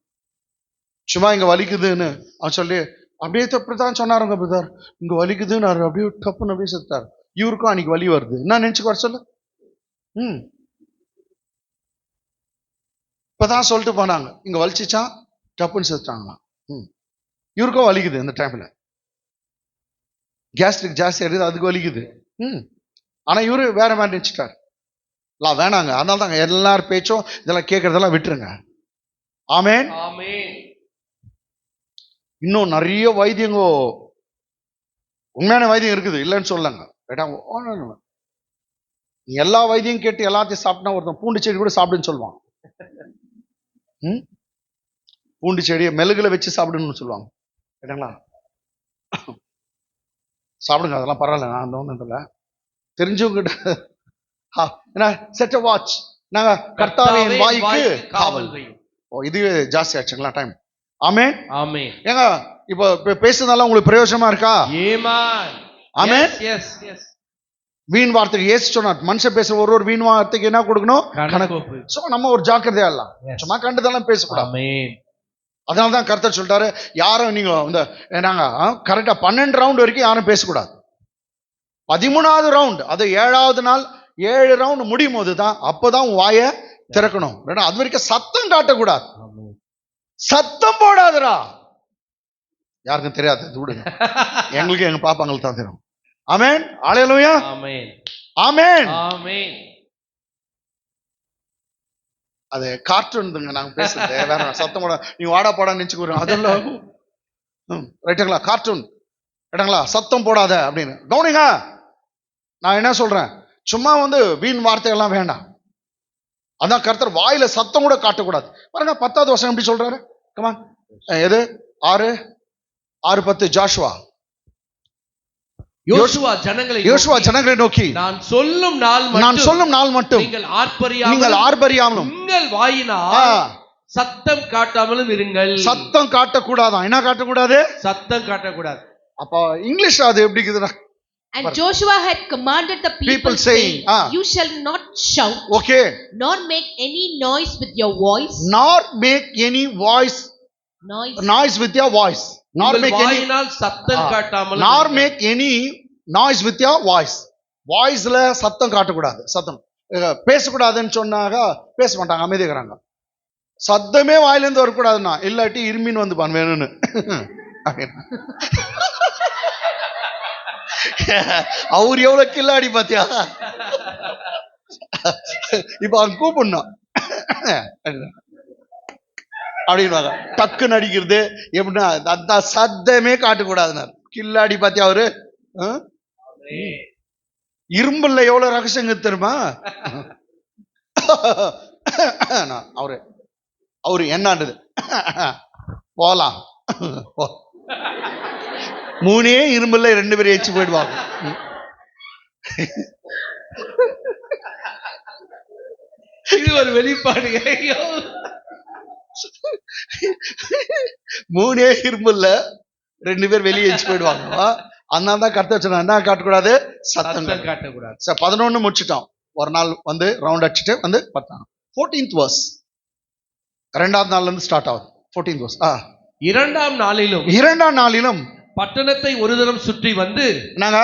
Speaker 1: சும்மா இங்க வலிக்குதுன்னு அவன் சொல்லி அப்படியே இப்படித்தான் சொன்னாருங்க பிரதர், இங்க வலிக்குதுன்னு அப்படியே டப்புன்னு அப்படியே செத்தாரு. இவருக்கும் அன்னைக்கு வலி வருது. என்ன நினைச்சுக்கு வர சொல்லு. இப்பதான் சொல்லிட்டு போனாங்க, இங்க வலிச்சிச்சா டப்புன்னு செத்துட்டாங்களாம். இவருக்கும் வலிக்குது. இந்த டைம்ல கேஸ்ட்ரிக் ஜாஸ்தி இருக்குது, அதுக்கு வலிக்குது. ஆனா இவரு வேற மாதிரி நினைச்சிட்டாரு. வேணாங்க. அதனால தாங்க எல்லாரும் பேச்சும் இதெல்லாம் கேட்கறதெல்லாம் விட்டுருங்க. ஆமென். இன்னும் நிறைய வைத்தியங்கோ, உண்மையான வைத்தியம் இருக்குது, இல்லைன்னு சொல்லங்க. நீ எல்லா வைத்தியம் கேட்டு எல்லாத்தையும் சாப்பிட்டா ஒருத்தன் பூண்டு செடி கூட சாப்பிடுன்னு சொல்லுவான். பூண்டு செடியை மெழுகுல வச்சு சாப்பிடுன்னு சொல்லுவாங்க. கேட்டாங்களா? சாப்பிடுங்க, அதெல்லாம் பரவாயில்ல. நான் அந்த ஒன்றும் தெரிஞ்சவங்க என்ன செட் வாட்ச். நாங்க கர்த்தாவின் வாய்க்கு காவல். இது ஜாஸ்தி ஆச்சுங்களா டைம்? ஆமென். ஆமென். ஏங்க இப்போ பேசுறதால உங்களுக்கு பிரயோஜனமா இருக்கா? ஆமென். வீண் வார்த்தைக்கு ஏசு சொன்னார், மனுஷன் பேசுற ஒரு வீண் வார்த்தைக்கு என்ன கொடுக்கணும்? கணக்கு. சோ நம்ம ஒரு ஜாக்கிரதையா இல்ல, சும்மா கண்டதெல்லாம் பேசக்கூடாது. அதனாலதான் கர்த்தர் சொல்லிட்டாரு, யாரும் நீங்க இந்த நாங்க கரெக்டா 12 ரவுண்ட் வரைக்கும் யாரும் பேசக்கூடாது. 13வது ரவுண்ட், அது 7வது நாள் 7 ரவுண்ட் முடியும் போதுதான் அப்பதான் வாயை திறக்கணும். அது வரைக்கும் சத்தம் காட்டக்கூடாது. சத்தம் போடாதரா. யாருக்கும் தெரியாது, விடுங்க. எங்களுக்கு எங்க பாப்பாங்களுக்கு தான் தெரியும். ஆமென். அல்லேலூயா. ஆமென். ஆமென். ஆமென். அது கார்ட்டூன் நாங்க பேசுறது வேற. சத்தம் போட நீ வாடா போடா நினைச்சுக்கிறோம், அதெல்லாம் ரைட்டுங்களா? கார்ட்டூன் ரைட்டுங்களா? சத்தம் போடாத அப்படின்னு கவனிங்க. நான் என்ன சொல்றேன், சும்மா வீண் வார்த்தைகள்லாம் வேண்டாம். அதான் கர்த்தர் வாயில சத்தம் கூட காட்டக்கூடாது. பாருங்க 10வது வசனம் எப்படி சொல்றாரு, கமான். எது 6:10 ஜாஷுவா.
Speaker 2: யோசுவா ஜனங்களை
Speaker 1: நோக்கி
Speaker 2: நான் சொல்லும் நாள் மட்டும் நீங்கள் ஆர்ப்பரியாமலும் உங்கள் வாயினால் சத்தம் காட்டாமலும் இருங்கள்.
Speaker 1: சத்தம் காட்டக்கூடாதான். என்ன காட்டக்கூடாது?
Speaker 2: சத்தம் காட்டக்கூடாது.
Speaker 1: அப்ப இங்கிலீஷ் அது எப்படி இருக்குதுன்னா,
Speaker 3: and Joshua had commanded the people saying, you shall not shout,
Speaker 1: okay,
Speaker 3: nor make any noise with your voice,
Speaker 1: nor make any noise with your voice, nor make any
Speaker 2: சத்தம் காட்டாமல்,
Speaker 1: nor make any noise with your voice. வாய்ஸ்ல சத்தம் காட்டக்கூடாது. சத்தம் பேசக்கூடாதுன்னு சொன்னாங்க, பேச மாட்டாங்க, அமைதிக்கிறாங்க. சத்தமே வாயிலிருந்து வரக்கூடாதுன்னா, இல்லாட்டி இருமின் வந்து வேணும்னு. அவர் எவ்வளவு கில்லாடி பாத்தியா. இப்ப அவன் கூப்பிடணும் அப்படின்னு டக்கு நடிக்கிறது எப்படின்னா, அந்த சத்தமே காட்டக்கூடாதுன்னு. கில்லாடி பாத்தியா அவரு. இரும்புல எவ்வளவு ரகசியங்க தெரியுமா. அவரு என்னது போலாம், 3 இரும்புல 2 பேரும் ஏச்சு போயிடுவாங்க.
Speaker 2: இது ஒரு வெளிப்பாடு.
Speaker 1: 3 இரும்புல 2 பேர் வெளியே ஏச்சு போயிடுவாங்க. அதனால தான் கர்த்தர் சொன்னா என்ன காட்டக்கூடாது, சத்தம்
Speaker 2: காட்டக்கூடாது.
Speaker 1: 11 முடிச்சிட்டோம். ஒரு நாள் ரவுண்ட் அடிச்சுட்டு 14th verse, 2வது நாள்ல இருந்து ஸ்டார்ட் ஆகுது. 14th verse.
Speaker 2: 2ஆம் நாளிலும் பட்டணத்தை ஒரு தரம் சுற்றி வந்து, நாங்க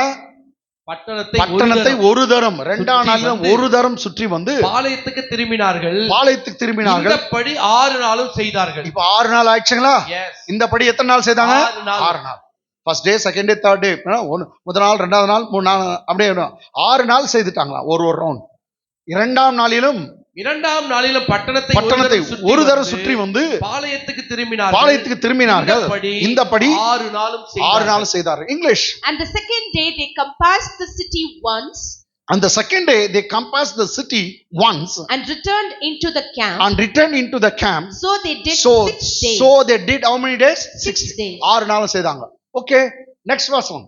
Speaker 1: பட்டணத்தை ஒரு தரம் 2ஆம் நாளிலும் ஒரு தரம் சுற்றி வந்து
Speaker 2: பாளையத்துக்கு திரும்பினார்கள். இந்தபடி 6 நாளும் செய்தார்கள்.
Speaker 1: இப்ப 6 நாள் ஆயிடுச்சுங்களா? இந்த படி எத்தனை நாள் செய்தாங்க? 6 நாள். First day, second day, third day, முதல் நாள், 2வது நாள், 3 நாள், அப்படியே 6 நாள் செய்துட்டாங்களா ஒரு ரவுண்ட். 2ஆம் நாளிலும் பட்டணத்தை ஒரு தரம் சுற்றி வந்து பாளையத்துக்கு திரும்பினார்கள். இந்தபடி 6 நாள் செய்தார்கள். English.
Speaker 3: And the second day they compassed the city once.
Speaker 1: And the second day they compassed the city once
Speaker 3: and returned into the camp.
Speaker 1: So they did 6 days.
Speaker 3: So
Speaker 1: they did how many days? 6 days. 6 நாள் செய்தாங்க. Okay, next வாசம்.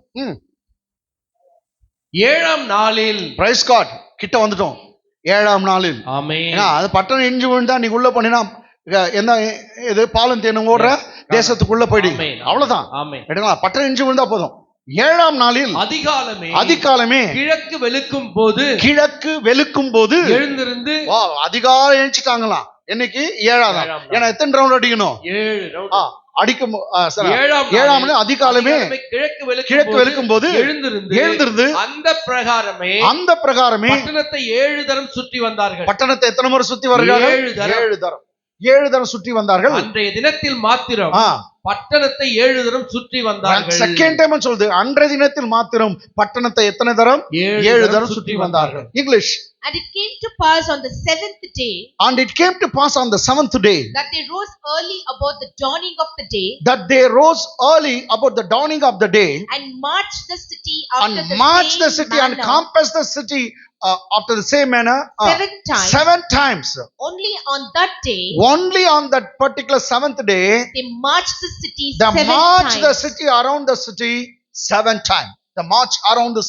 Speaker 2: 7ஆம் நாளில்,
Speaker 1: price God, கிட்ட வந்துட்டோம். 7ஆம் நாளில்.
Speaker 2: ஆமென்.
Speaker 1: அது பட்டணம் இடிஞ்சு விழுந்தா நீ உள்ள பண்ணினா என்ன, இது பாலம் தேனும் ஓடுற தேசத்துக்குள்ள போயிடு, அவ்வளவுதான். எடுங்களா, பட்டணம் இடிஞ்சு விழுந்தா போதும். 7ஆம் நாளில் அதிகாலமே கிழக்கு வெளுக்கும் போது எழுந்திருந்து, அதிகாலை எழுச்சிட்டாங்களாம். என்னைக்கு? 7ஆம் நாள். ஏன்னா எத்தனை ரவுண்ட் அடிக்கணும்?
Speaker 2: 7 ரவுண்ட்
Speaker 1: அடிக்கும். 7ஆம் நாள் அதிகாலமே கிழக்கு வெளுக்கும் போது எழுந்திருந்து அந்த பிரகாரமே
Speaker 2: பட்டணத்தை 7 தரம் சுற்றி வந்தார்கள்.
Speaker 1: பட்டணத்தை எத்தனை முறை சுற்றி வருகிறார்கள்? 7 தரம் சுற்றி வந்தார்கள்.
Speaker 2: அன்றைய தினத்தில் மாத்திரம் பட்டணத்தை 7 தரம் சுற்றி வந்தார்கள்.
Speaker 1: செகண்ட் டைம் சொல்லுது, அன்றைய தினத்தில் மாத்திரம் பட்டணத்தை எத்தனை தரம்? 7 தரம் சுற்றி வந்தார்கள். English.
Speaker 3: And it came to pass on the 7th day.
Speaker 1: And it came to pass on the 7th day.
Speaker 3: That they rose early about the dawning of the day.
Speaker 1: That they rose early about the dawning of the day.
Speaker 3: And marched the city
Speaker 1: and compassed the city after the same manner. 7 times.
Speaker 3: Only on that day.
Speaker 1: Only on that particular 7th day.
Speaker 3: They marched the city 7
Speaker 1: times. They marched
Speaker 3: the
Speaker 1: city around the city 7 times. The march around the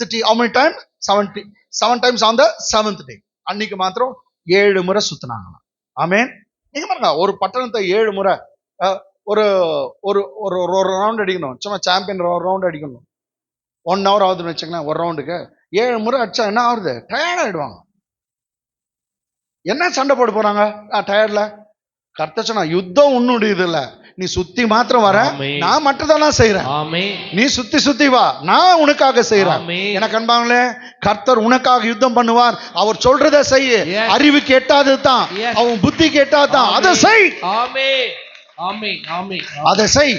Speaker 1: city how many times? 7 times on the 7th day. அன்னைக்கு மாத்திரம் 7 முறை சுத்தினாங்களாம். ஆமென். நீங்க பாருங்க, ஒரு பட்டணத்தை 7 முறை ஒரு ஒரு ஒரு ரவுண்ட் அடிக்கணும். சும்மா சாம்பியன் ரவுண்ட் அடிக்கணும். 1 hour ஆகுதுன்னு வச்சுங்களேன் ஒரு ரவுண்டுக்கு. 7 முறை அடிச்சா என்ன ஆகுது? டயர்ட் ஆயிடுவாங்க. என்ன சண்டை போட போறாங்க டயர்ட்ல? கர்த்தர் சொன்னா, யுத்தம் ஒன்னும் இது இல்ல, நீ சுத்தி மாத்திரம் வர, நான் மட்டும்தான் செய்யறேன். நீ சுத்தி வா, நான் உனக்காக செய்யறேன். எனக்கு அன்பாங்களே, கர்த்தர் உனக்காக யுத்தம் பண்ணுவார். அவர் சொல்றதை செய்ய. அறிவு கேட்டாது தான், அவன் புத்தி கேட்டாதான், அதை செய். அதை செய்.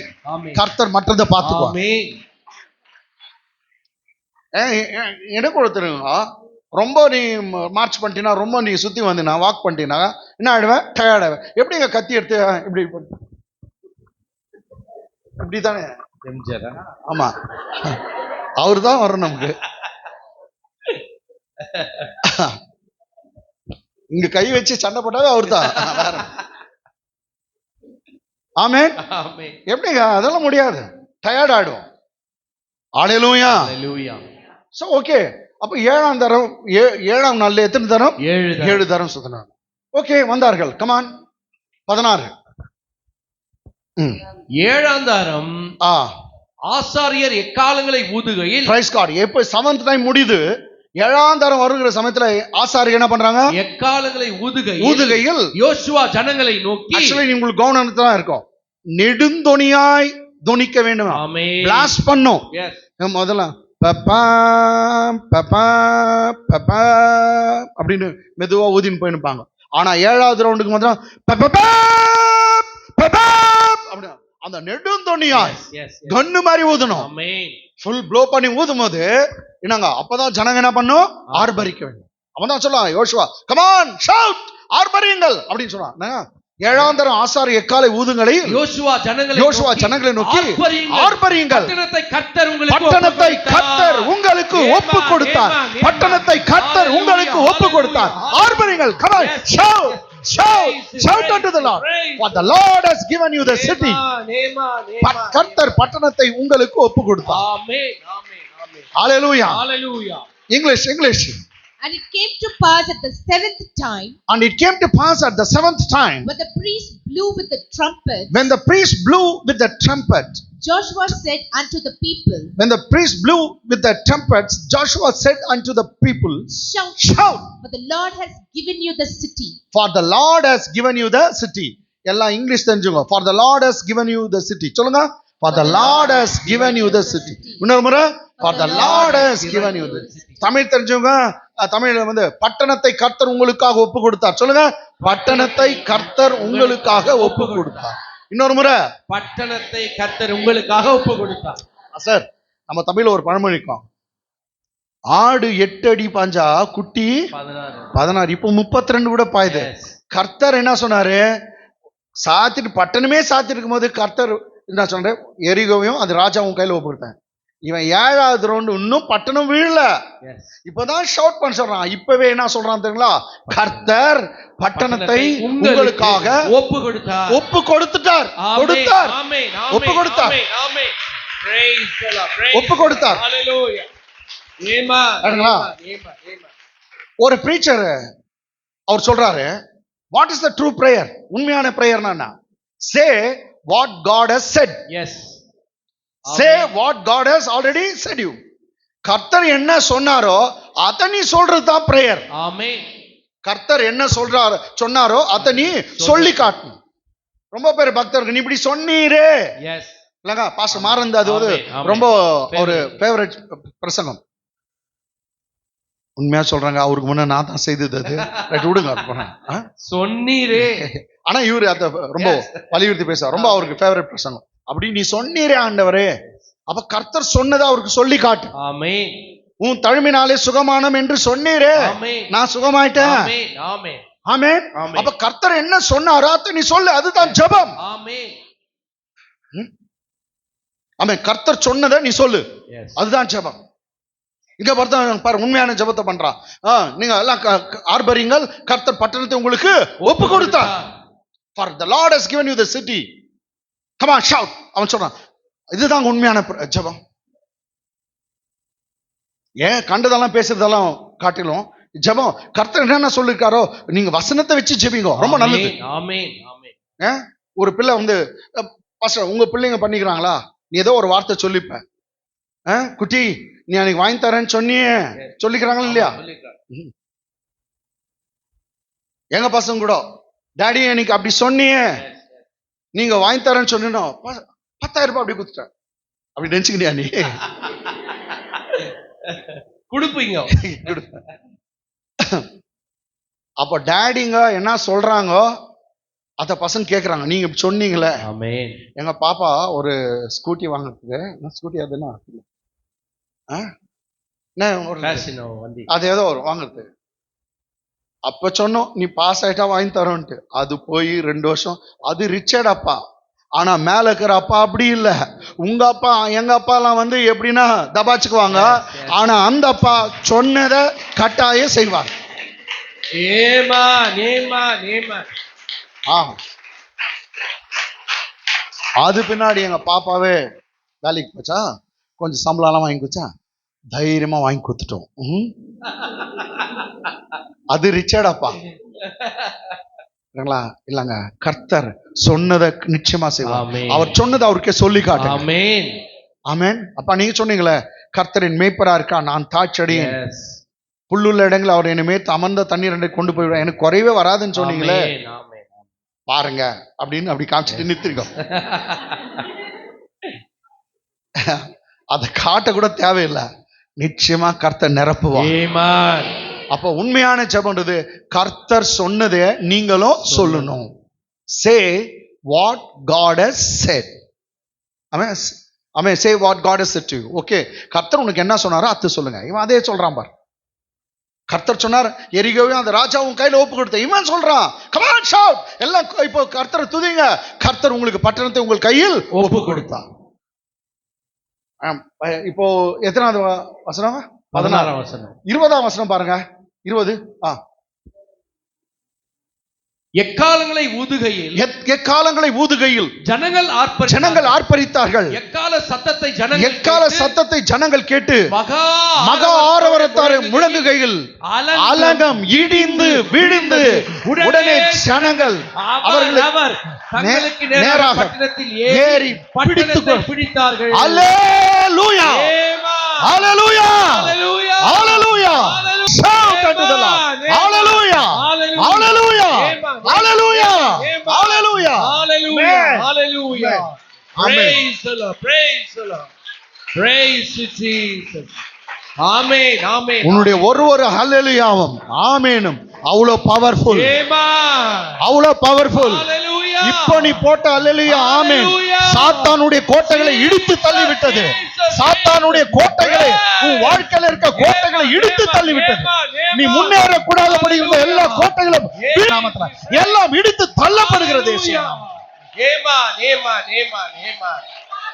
Speaker 1: கர்த்தர் மற்றதை பார்த்துக்குவார். எனக்கு கொடுத்துருங்க. ரொம்ப நீ மார்ச் பண்ணிட்டீனா, ரொம்ப நீ சுத்தி வந்தீனா, வாக் பண்ணிட்டீனா என்ன ஆயிடுவேன்? டயர்ட் ஆயிடுவேன். எப்படிங்க கத்தி எடுத்து இப்படி இப்படித்தானே? ஆமா, அவரு தான் வரும் நமக்கு. இங்க கை வச்சு சண்டை போட்டாவே அவர்தான். வேற ஆமென். எப்படிங்க அதெல்லாம் முடியாது, டயர்ட் ஆயிடும். ஹalleluya. சோ ஓகே, அப்ப ஏழாம் தரம், ஏழாம் நாள்ல எத்தனை தரம்? 7 தரம் சுத்தினாங்க. ஓகே, வந்தார்கள். கமான் 16.
Speaker 2: ஏழாம் தரம் ஆசாரியர் எக்காலங்களை ஊதுகையில்,
Speaker 1: பிரைஸ் காட். எப்ப 7th டைம் முடியுது, ஏழாம் தரம் வருகிற சமயத்துல ஆசாரியர் என்ன பண்றாங்க?
Speaker 2: எக்காலங்களை ஊதுகையில் யோசுவா ஜனங்களை நோக்கி,
Speaker 1: ஆக்சுவலி உங்களுக்கு கவனத்துல தான் இருக்கும், நெடுந்தொனியாய் தொனிக்க வேண்டும். பிளாஸ்ட் பண்ணும். முதல்ல பப்பா பப்பா பப்பா அப்படின்னு மெதுவா ஊதின்னு போயிருப்பாங்க. ஆனா ஏழாவது ரவுண்டுக்கு மாத்திரம் பப்பா பப்பா அப்படி அந்த நெடுந்தொனியாய் கன்னு மாதிரி ஊதணும். ஃபுல் ப்ளோ பண்ணி ஊதும் போது என்னங்க, அப்பதான் ஜனங்க என்ன பண்ணும்? ஆர்ப்பரிக்க வேண்டும். அப்பதான் சொல்லலாம் யோசுவா, கமான் ஷவுட், ஆர்ப்பரியுங்கள் அப்படின்னு சொல்றாங்க. ஏழாம் தரம் ஆசாரிய எக்காலை ஊதுங்களை யோசுவா ஜனங்களை நோக்கி ஆர்ப்பரியுங்கள், பட்டணத்தை கர்த்தர் உங்களுக்கு ஒப்பு கொடுத்தார், பட்டணத்தை கர்த்தர் உங்களுக்கு ஒப்பு கொடுத்தார், ஆர்ப்பரியுங்கள். Come on shout, shout unto the Lord, for the Lord has given you the city. கர்த்தர் பட்டணத்தை உங்களுக்கு ஒப்பு கொடுத்தார். ஆமென், ஆமென், ஆமென். Hallelujah. Hallelujah. English.
Speaker 3: And it came to pass at the 7th time.
Speaker 1: And it came to pass at the 7th time.
Speaker 3: When the priest blew with the trumpet.
Speaker 1: When the priest blew with the trumpet.
Speaker 3: Joshua said unto the people.
Speaker 1: When the priest blew with the trumpets, Joshua said unto the people, Shout.
Speaker 3: For the Lord has given you the city.
Speaker 1: For the Lord has given you the city. எல்லாம் English தெரிஞ்சுங்க. For the Lord has given you the city. சொல்லுங்க. For the Lord has given you the city. இன்னொரு முறை. For the Lord has given you the city. Tamil தெரிஞ்சவங்க தமிழ்ல வந்து பட்டணத்தை கர்த்தர் உங்களுக்காக ஒப்பு கொடுத்தார். சொல்லுங்க. பட்டணத்தை கர்த்தர் உங்களுக்காக ஒப்பு கொடுத்தார். இன்னொரு முறை.
Speaker 2: பட்டணத்தை கர்த்தர் உங்களுக்காக ஒப்பு கொடுத்தார்.
Speaker 1: சார், நம்ம தமிழ்ல ஒரு பழமொழி இருக்கும், ஆடு 8 அடி பாஞ்சா குட்டி 16. இப்போ 32 கூட பாயுது. கர்த்தர் என்ன சொன்னாரு? சாத்திட்டு பட்டணமே சாத்திட்டு இருக்கும் போது கர்த்தர் என்ன சொல்றேன், எரிகோவையும் அது ராஜாவும் கையில ஒப்புக்கிட்டேன். இவன் 7வது ரவுண்டு இன்னும் பட்டணம் வீழல, இப்பதான் ஷவுட் பண்ண சொல்றான். இப்பவே என்ன சொல்றான் தெரியுங்களா? கர்த்தர் பட்டணத்தை உங்களுக்காக ஒப்பு கொடுத்துட்டார். ஒப்பு கொடுத்தார். ஒப்பு கொடுத்தார். ஒரு பிரீச்சர் அவர் சொல்றாரு, what is the true prayer? உண்மையான பிரேயர்னா say what God has said. Yes, say what God has already said you. கர்த்தர் என்ன சொன்னாரோ அத நீ சொல்றது தான் பிரேயர். ஆமென். கர்த்தர் என்ன சொன்னாரோ அத நீ சொல்லி காட்டணும். ரொம்ப பேர் பக்தர்கள் நீ இப்படி சொன்னீரே. எஸ். இல்லங்க பாஸ்டர் மாறந்த அது ரொம்ப ஒரு ஃபேவரட் பிரசங்கம். உண்மையா சொல்றாங்க, அவருக்கு முன்ன நான் தான் செய்தது அது. ரைட், விடுங்க.
Speaker 2: சொன்னீரே.
Speaker 1: ஆனா இவரு அத ரொம்ப வலியுறுத்தி பேசுவார். ரொம்ப அவருக்கு ஃபேவரட் பிரசங்கம். அப்படி நீ சொன்னீரே ஆண்டவரே, அப்ப கர்த்தர் சொன்னதை அவருக்கு சொல்லி காட்டு. ஆமென். உன் தழும்பினாலே சுகமானம் என்று சொன்னீரே, நான் சுகமாயிட்டேன். ஆமென். ஆமென். அப்ப கர்த்தர் என்ன சொன்னாரோ அதை நீ சொல்லு, அதுதான் ஜெபம். ஆமென். ஆமென். கர்த்தர் சொன்னதை நீ சொல்லு, அதுதான் ஜெபம். இங்க பார்த்தா பாரு, உண்மையான ஜெபத்தை பண்றான். நீங்க எல்லாம் ஆர்ப்பரியுங்கள், கர்த்தர் பட்டணத்தை உங்களுக்கு ஒப்பு கொடுத்தார். For the Lord has given you the city. Come on, shout. அவன் சொல்றான், இதுதான் உண்மையான ஜெபம். ஏன் கண்டதெல்லாம் பேசுறதெல்லாம் காட்டிலும் ஜெபம் கர்த்தர் என்னென்ன சொல்லிருக்காரோ நீங்க வசனத்தை வச்சு ஜெபிங்க, ரொம்ப நல்லது. ஆமென், ஆமென். ஒரு பிள்ளை வந்து, பாஸ்டர் உங்க பிள்ளைங்க பண்ணிக்கிறாங்களா? நீ ஏதோ ஒரு வார்த்தை சொல்லிப்ப, குட்டி நீ அன்னைக்கு வாங்கி தரேன்னு சொன்னியே, சொல்லிக்கிறாங்களா இல்லையா? எங்க பசங்க கூட, டாடி எனக்கு அப்படி சொன்னியே, நீங்க வாங்கி தரேன்னு சொன்னோம், 10,000 ரூபாய் அப்படி கொடுத்துட்டேன், அப்படி நினைச்சுக்கிட்டியா நீ?
Speaker 2: கொடுப்பீங்க.
Speaker 1: அப்ப டாடிங்க என்ன சொல்றாங்க அத பசங்க கேக்குறாங்க, நீங்க இப்படி சொன்னீங்களே. எங்க பாப்பா ஒரு ஸ்கூட்டி வாங்குறதுக்கு, ஸ்கூட்டி அதுன்னா அது ஏதோ ஒரு வாங்குறது, அப்ப சொன்னோம் நீ பாஸ் ஆயிட்டா வாங்கி தரோன்ட்டு. அது போய் 2 வருஷம். அது ரிச்சர்ட் அப்பா. ஆனா மேல இருக்கிற அப்பா அப்படி இல்ல. உங்க அப்பா எங்க அப்பா எல்லாம் எப்படின்னா தபாச்சுக்குவாங்க. ஆனா அந்த அப்பா சொன்னதை கட்டாயம் செய்வார்.
Speaker 2: Amen. Amen. Amen.
Speaker 1: அது பின்னாடி எங்க பாப்பாவே வேலைக்கு போச்சா, கொஞ்சம் சம்பளம் வாங்கி கொடுத்தா, தைரியமா வாங்கி கொடுத்துட்டோம். அது ரிச்சர்டாப்பா இல்லங்க. கர்த்தர் சொன்னதை நிச்சயமா செய்வார். அவர் சொன்னதை அவருக்கே சொல்லி காட்டு.
Speaker 2: ஆமென்.
Speaker 1: ஆமென். அப்பா நீங்க சொன்னீங்களே, கர்த்தரின் மேய்ப்பரா இருக்கா, நான் தாட்சடியேன், புல்லுள்ள இடங்கள் அவர் என்னை மேய்த்து அமர்ந்த தண்ணீர் கொண்டு போய்விடுவேன், எனக்கு குறைவே வராதுன்னு சொன்னீங்களே, பாருங்க அப்படின்னு அப்படி காமிச்சிட்டு நிறுத்திருக்கோம். அதை காட்ட கூட தேவையில்லை, நிச்சயமா கர்த்தர் நிரப்புவார். அப்ப உண்மையான ஜெபம்ன்றது கர்த்தர் சொன்னதை நீங்களும் சொல்லணும். Say what God has said. Amen. Say what God has said to you. Okay. கர்த்தர் உனக்கு என்ன சொன்னாரோ அது சொல்லுங்க. இவன் அதே சொல்றான் பார். கர்த்தர் சொன்னார் எரிகோவையும் அந்த ராஜாவும் கையில ஒப்பு கொடுத்த, இவன் சொல்றான் come on shout, எல்லாம் இப்போ கர்த்தரை துதிங்க, கர்த்தர் உங்களுக்கு பட்டணத்தை உங்கள் கையில் ஒப்பு கொடுத்தார். இப்போ எத்தனாவது வசனம்?
Speaker 2: 16ஆம் வசனம்.
Speaker 1: 20ஆம் வசனம் பாருங்க. 20.
Speaker 2: எக்காலங்களை ஊதுகையில்,
Speaker 1: எக்காலங்களை ஊதுகையில்
Speaker 2: ஜனங்கள்
Speaker 1: ஆர்ப்பரித்தார்கள். எக்கால சத்தத்தை ஜனங்கள் கேட்டு மகா ஆரவாரத்தாரை முழங்குகையில் அலங்கம் இடிந்து விழுந்து உடனே ஜனங்கள் அவர்களுக்கு நேராக ஏறி பிடித்தார்கள். அல்லேலூயா, அல்லேலூயா, அல்லேலூயா. Shout unto the Lord. Hallelujah. Hallelujah. Hallelujah. Hallelujah.
Speaker 2: Hallelujah. Praise the Lord. Praise the Lord. Praise Jesus. Amen. Amen.
Speaker 1: உன்னுடைய ஒரு ஹல்லேலூயாவும் ஆமெனும் அவ்வளவு பவர்ஃபுல். அவ்வளவு பவர்ஃபுல். இப்போ நீ போட்ட அல்லேலூயா ஆமென் சாத்தானுடைய கோட்டைகளை இடித்து தள்ளிவிட்டது. சாத்தானுடைய கோட்டைகளை, உன் வாழ்க்கையில இருக்க கோட்டைகளை இடித்து தள்ளிவிட்டது. நீ முன்னேற கூடாதபடி இருந்த எல்லா கோட்டைகளும் எல்லாம் இடித்து தள்ளப்படுகிறது.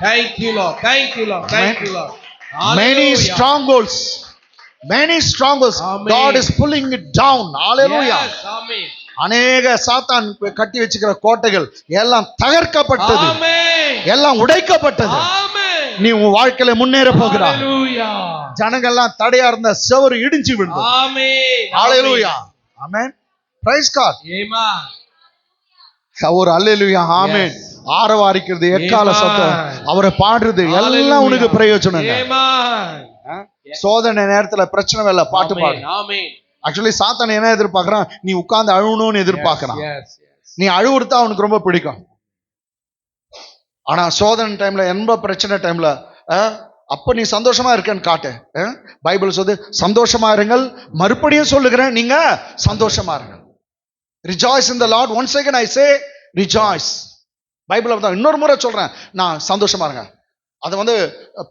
Speaker 2: Thank you Lord. Thank you Lord. Thank you Lord.
Speaker 1: Many strongholds, many strongholds, God is pulling it down. Hallelujah.
Speaker 2: Yes, amen.
Speaker 1: அநேக சாத்தான் கட்டி வச்சுக்கிற கோட்டைகள் எல்லாம் தகர்க்கப்பட்டது, எல்லாம் உடைக்கப்பட்டது. நீ உன் வாழ்க்கையில முன்னேற போகிறாய். ஜனங்கள்லாம் தடையா இருந்த செவரு இடிஞ்சு விழுந்தது. ஹalleluya. ஆமென். Praise God.
Speaker 2: ஆமென்.
Speaker 1: ஒரு அல்லேலூயா ஆமென். ஆரவாரிக்கிறது, எக்கால சத்தம், அவரை பாடுறது எல்லாம் உனக்கு பிரயோஜனம். சோதனை நேரத்துல பிரச்சனை இல்ல, பாட்டு பாடு. ஆக்சுவலி சாத்தான் என்ன எதிர்பார்க்கறான், நீ உட்கார்ந்து அழுவணும்னு எதிர்பார்க்கறான். நீ அழுவுறது அவனுக்கு ரொம்ப பிடிக்கும். ஆனா சோதனை டைம்ல, எந்த பிரச்சனை டைம்ல அப்ப நீ சந்தோஷமா இருக்கன்னு காட்டு. பைபிள் சொல்லுது சந்தோஷமா இருங்கள், மறுபடியும் சொல்லுகிறேன் நீங்க சந்தோஷமா இருங்க. Rejoice in the Lord. Once again I say rejoice. பைபிள்ல தான் இன்னொரு முறை சொல்றேன், நான் சந்தோஷமா இருங்க. அது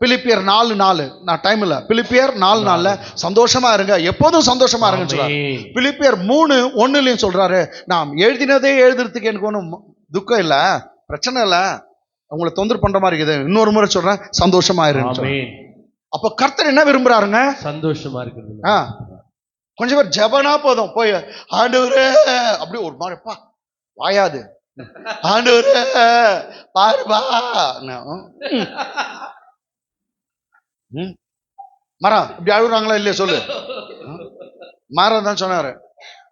Speaker 1: பிலிப்பியர் 4:4 நான் டைம் இல்ல, பிலிப்பியர் 4:4 சந்தோஷமா இருங்க, எப்போதும் சந்தோஷமா இருங்கன்னு சொல்றாரு. பிலிப்பியர் 3:1 சொல்றாரு, நான் எழுதினதே எழுதுறதுக்கு எனக்கு ஒன்றும் துக்கம் இல்ல, பிரச்சனை இல்ல, உங்களை தொந்தரவு பண்ற மாதிரி இருக்குது, இன்னொரு முறை சொல்றேன் சந்தோஷமா இருங்க. அப்ப கர்த்தர் என்ன விரும்புறாருங்க?
Speaker 2: சந்தோஷமா இருக்கு.
Speaker 1: கொஞ்சம் பேர் ஜெபனா போதும், போய் ஆண்டவரே அப்படி ஒரு மாதிரிப்பா வாயாது, ஆண்டவரே பாருப்பா மரம் இப்படி அழுகுறாங்களா இல்லையா சொல்லு. மரம் தான் சொன்னாரு,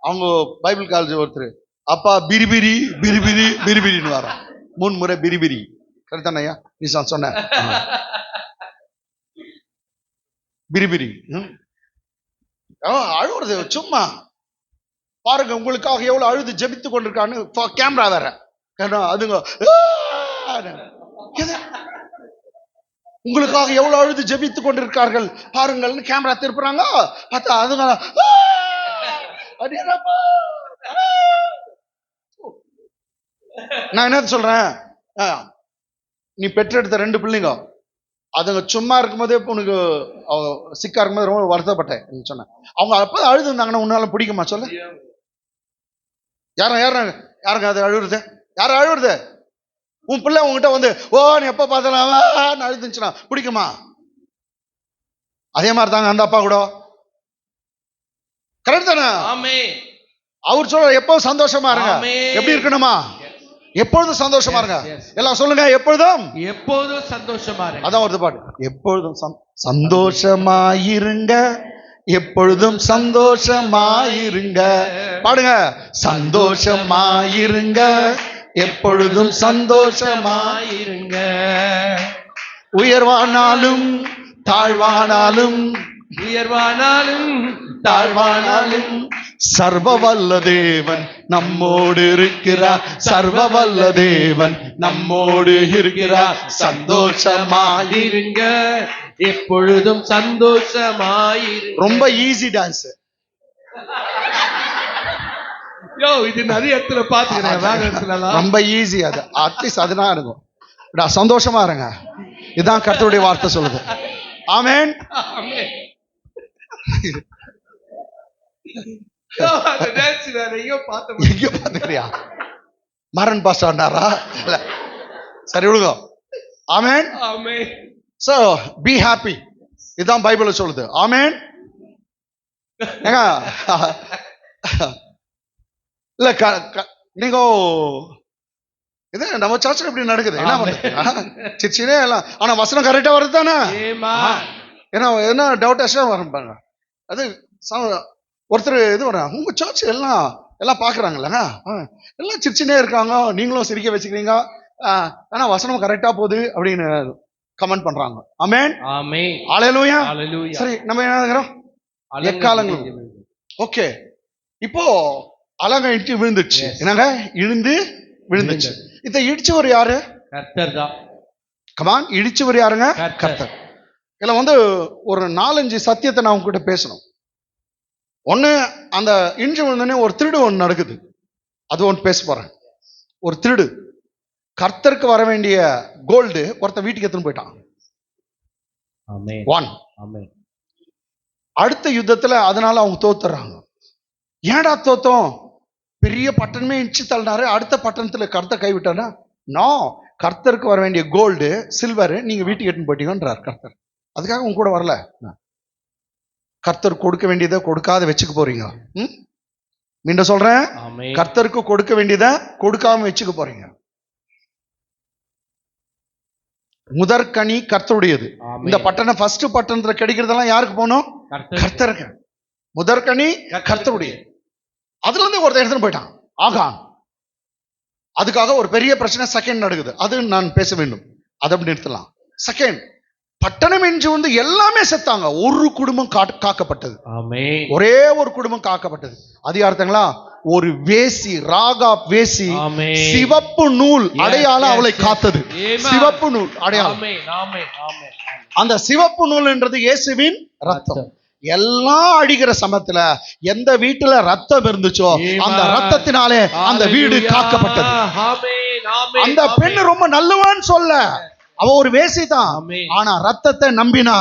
Speaker 1: அவங்க பைபிள் காலேஜ் ஒருத்தர், அப்பா பிரிபிரி பிரிபிரி பிரிபிரின்னு வரான் 3 முறை பிரிபிரி. கரெக்டான ஐயா நீ சொன்ன பிரிபிரி அழுவுறது சும்மா பாருங்க. உங்களுக்காக எவ்வளவு அழுது ஜெபித்து கொண்டிருக்கான்னு கேமரா வேற, அதுங்க உங்களுக்காக எவ்வளவு அழுது ஜெபித்து கொண்டிருக்கார்கள் பாருங்கள்னு கேமரா திருப்புறாங்க. பார்த்தா அதுங்க நான் என்ன சொல்றேன், நீ பெற்றெடுத்த 2 பிள்ளைங்க அதுங்க சும்மா இருக்கும்போதே உனக்கு சிக்கா இருக்கும்போது ரொம்ப வருத்தப்பட்டேன் நீ சொன்ன. அவங்க அப்ப அழுது இருந்தாங்கன்னா உன்னால பிடிக்குமா சொல்ல? யாருங்க அது அழுகுறது? யாரும் அழுகுறது? உன் பிள்ளை உங்ககிட்ட ஓ நீ எப்ப பார்த்தாலும் அழுதுச்சுன்னா பிடிக்குமா? அதே மாதிரி தாங்க அந்த அப்பா கூட. கரெக்ட் தானே? அவர் சொல்ற எப்பவும் சந்தோஷமா இருங்க.
Speaker 2: ஆமென்.
Speaker 1: எப்படி இருக்கணுமா? எப்பொழுதும் சந்தோஷமா இருங்க.
Speaker 2: Yes, yes.
Speaker 1: எல்லாம் சொல்லுங்க, எப்பொழுதும்.
Speaker 2: எப்போதும் சந்தோஷமா இருங்க.
Speaker 1: அதான் ஒரு பாட்டு, எப்பொழுதும் சந்தோஷமாயிருங்க, எப்பொழுதும் சந்தோஷமாயிருங்க. பாடுங்க, சந்தோஷமாயிருங்க, எப்பொழுதும் சந்தோஷமாயிருங்க. உயர்வானாலும் தாழ்வானாலும்,
Speaker 2: உயர்வானாலும்
Speaker 1: தாழ்வானாலும் சர்வ வல்ல தேவன் நம்மோடு இருக்கிறார். சர்வ வல்ல தேவன் நம்மோடு இருக்கிறார். சந்தோஷமாயிரு.
Speaker 2: இருங்க, எப்பொழுதும் சந்தோஷமாயிருங்க.
Speaker 1: ரொம்ப ஈஸி டான்ஸ்.
Speaker 2: யோ, இது நிறைய இடத்துல பாத்துக்கிறேன், வேற இடத்துலலாம்.
Speaker 1: ரொம்ப ஈஸி. அது அட்லீஸ்ட் அதுதான் இருக்கும். சந்தோஷமா இருங்க. இதான் கர்த்தருடைய வார்த்தை சொல்லுது. ஆமென்.
Speaker 2: ஆமென். யோ, அந்த dance நான் எங்கேயோ பார்த்தேன்.
Speaker 1: எங்க பாத்துக்கிறியா? மரன் பாஸ் ஆனாரா? இல்ல. சரி விடுங்க. ஆமென்.
Speaker 2: ஆமென்.
Speaker 1: So be happy. இதான் பைபிள்ல சொல்லுது. ஆமென். ஏங்க இல்ல நீங்க இது நம்ம சர்ச்சில் இப்படி நடக்குது. என்ன பண்ணுறது? சிச்சினே எல்லாம். ஆனா வசனம் கரெக்டா வருது தானே? ஏன்னா என்ன டவுட் வரும் பாருங்க. அது ஒருத்தர் இது வர்றாங்க, உங்க சர்ச் எல்லாம் பாக்குறாங்கல்லங்க, எல்லாம் சிரிச்சுனே இருக்காங்க, நீங்களும் சிரிக்க வச்சுக்கிறீங்க, ஆனா வசனம் கரெக்டா போகுது அப்படின்னு கமெண்ட் பண்றாங்க. ஆமென்.
Speaker 2: ஆமென்.
Speaker 1: ஹல்லேலூயா.
Speaker 2: ஹல்லேலூயா.
Speaker 1: சரி, நம்ம என்ன நினைக்கிறோம்? எக்காலங்களும். ஓகே, இப்போ அலங்க இடிச்சு விழுந்துச்சு. என்னங்க இழுந்து விழுந்துச்சு. இதை இடிச்சவர் யாரு?
Speaker 2: கர்த்தர் தான்.
Speaker 1: கமான், இடிச்சவர் யாருங்க? கர்த்தர். இதுல வந்து ஒரு 4-5 சத்தியத்தை நான் உங்ககிட்ட பேசணும். ஒண்ணு, அந்த இடிச்சு விழுந்தோடனே ஒரு திருடு ஒண்ணு நடக்குது. அது ஒன்று பேச போறேன். ஒரு திருடு கர்த்தருக்கு வர வேண்டிய கோல்டு ஒருத்த வீட்டுக்கு எடுத்துன்னு போயிட்டான்.
Speaker 2: ஆமென்.
Speaker 1: 1.
Speaker 2: ஆமென்.
Speaker 1: அடுத்த யுத்தத்துல அதனால அவங்க தோத்துறாங்க. ஏன்டா தோத்தோம்? பெரிய பட்டணமே இடிச்சு தள்ளினாரு, அடுத்த பட்டணத்துல கர்த்தர் கைவிட்டானா? நோ, கர்த்தருக்கு வர வேண்டிய கோல்டு சில்வர் நீங்க வீட்டுக்கு எடுத்துன்னு போயிட்டீங்கன்றார் கர்த்தர். அதுக்காக உங்க கூட வரல. கர்த்தர் கொடுக்க வேண்டியதை கொடுக்காத வச்சுக்க போறீங்க. மீண்டும் சொல்றேன், கர்த்தருக்கு கொடுக்க வேண்டியதை கொடுக்காம வச்சுக்க போறீங்க. முதற்கனி கர்த்தருடையது. இந்த பட்டணம் ஃபர்ஸ்ட் பட்டணத்துல கிடைக்கிறதெல்லாம் யாருக்கு போகணும்? கர்த்தருக்கு. முதற்கனி கர்த்தருடைய. அதுல இருந்து ஒருத்தர் எடுத்துன்னு போயிட்டான், ஆகான். அதுக்காக ஒரு பெரிய பிரச்சனை செகண்ட் நடக்குது. அது நான் பேச வேண்டும். அதை அப்படி நிறுத்தலாம். செகண்ட், பட்டணம் என்று வந்து எல்லாமே செத்தாங்க, ஒரு குடும்பம் காக்கப்பட்டது. ஒரே ஒரு குடும்பம் காக்கப்பட்டது. அது யாருங்களா? ஒரு வேசி, ராகா வேசி, சிவப்பு நூல் அடையாளம் அவளை காத்தது. சிவப்பு நூல் அடையாளம். அந்த சிவப்பு நூல் என்றது இயேசுவின் ரத்தம். எல்லாம் அடிக்கிற சமயத்துல எந்த வீட்டுல ரத்தம் இருந்துச்சோ அந்த ரத்தத்தினாலே அந்த வீடு காக்கப்பட்டது. அந்த பெண் ரொம்ப நல்லவான்னு சொல்ல, அவ ஒரு வேசி தான், ஆனா ரத்தத்தை நம்பினா.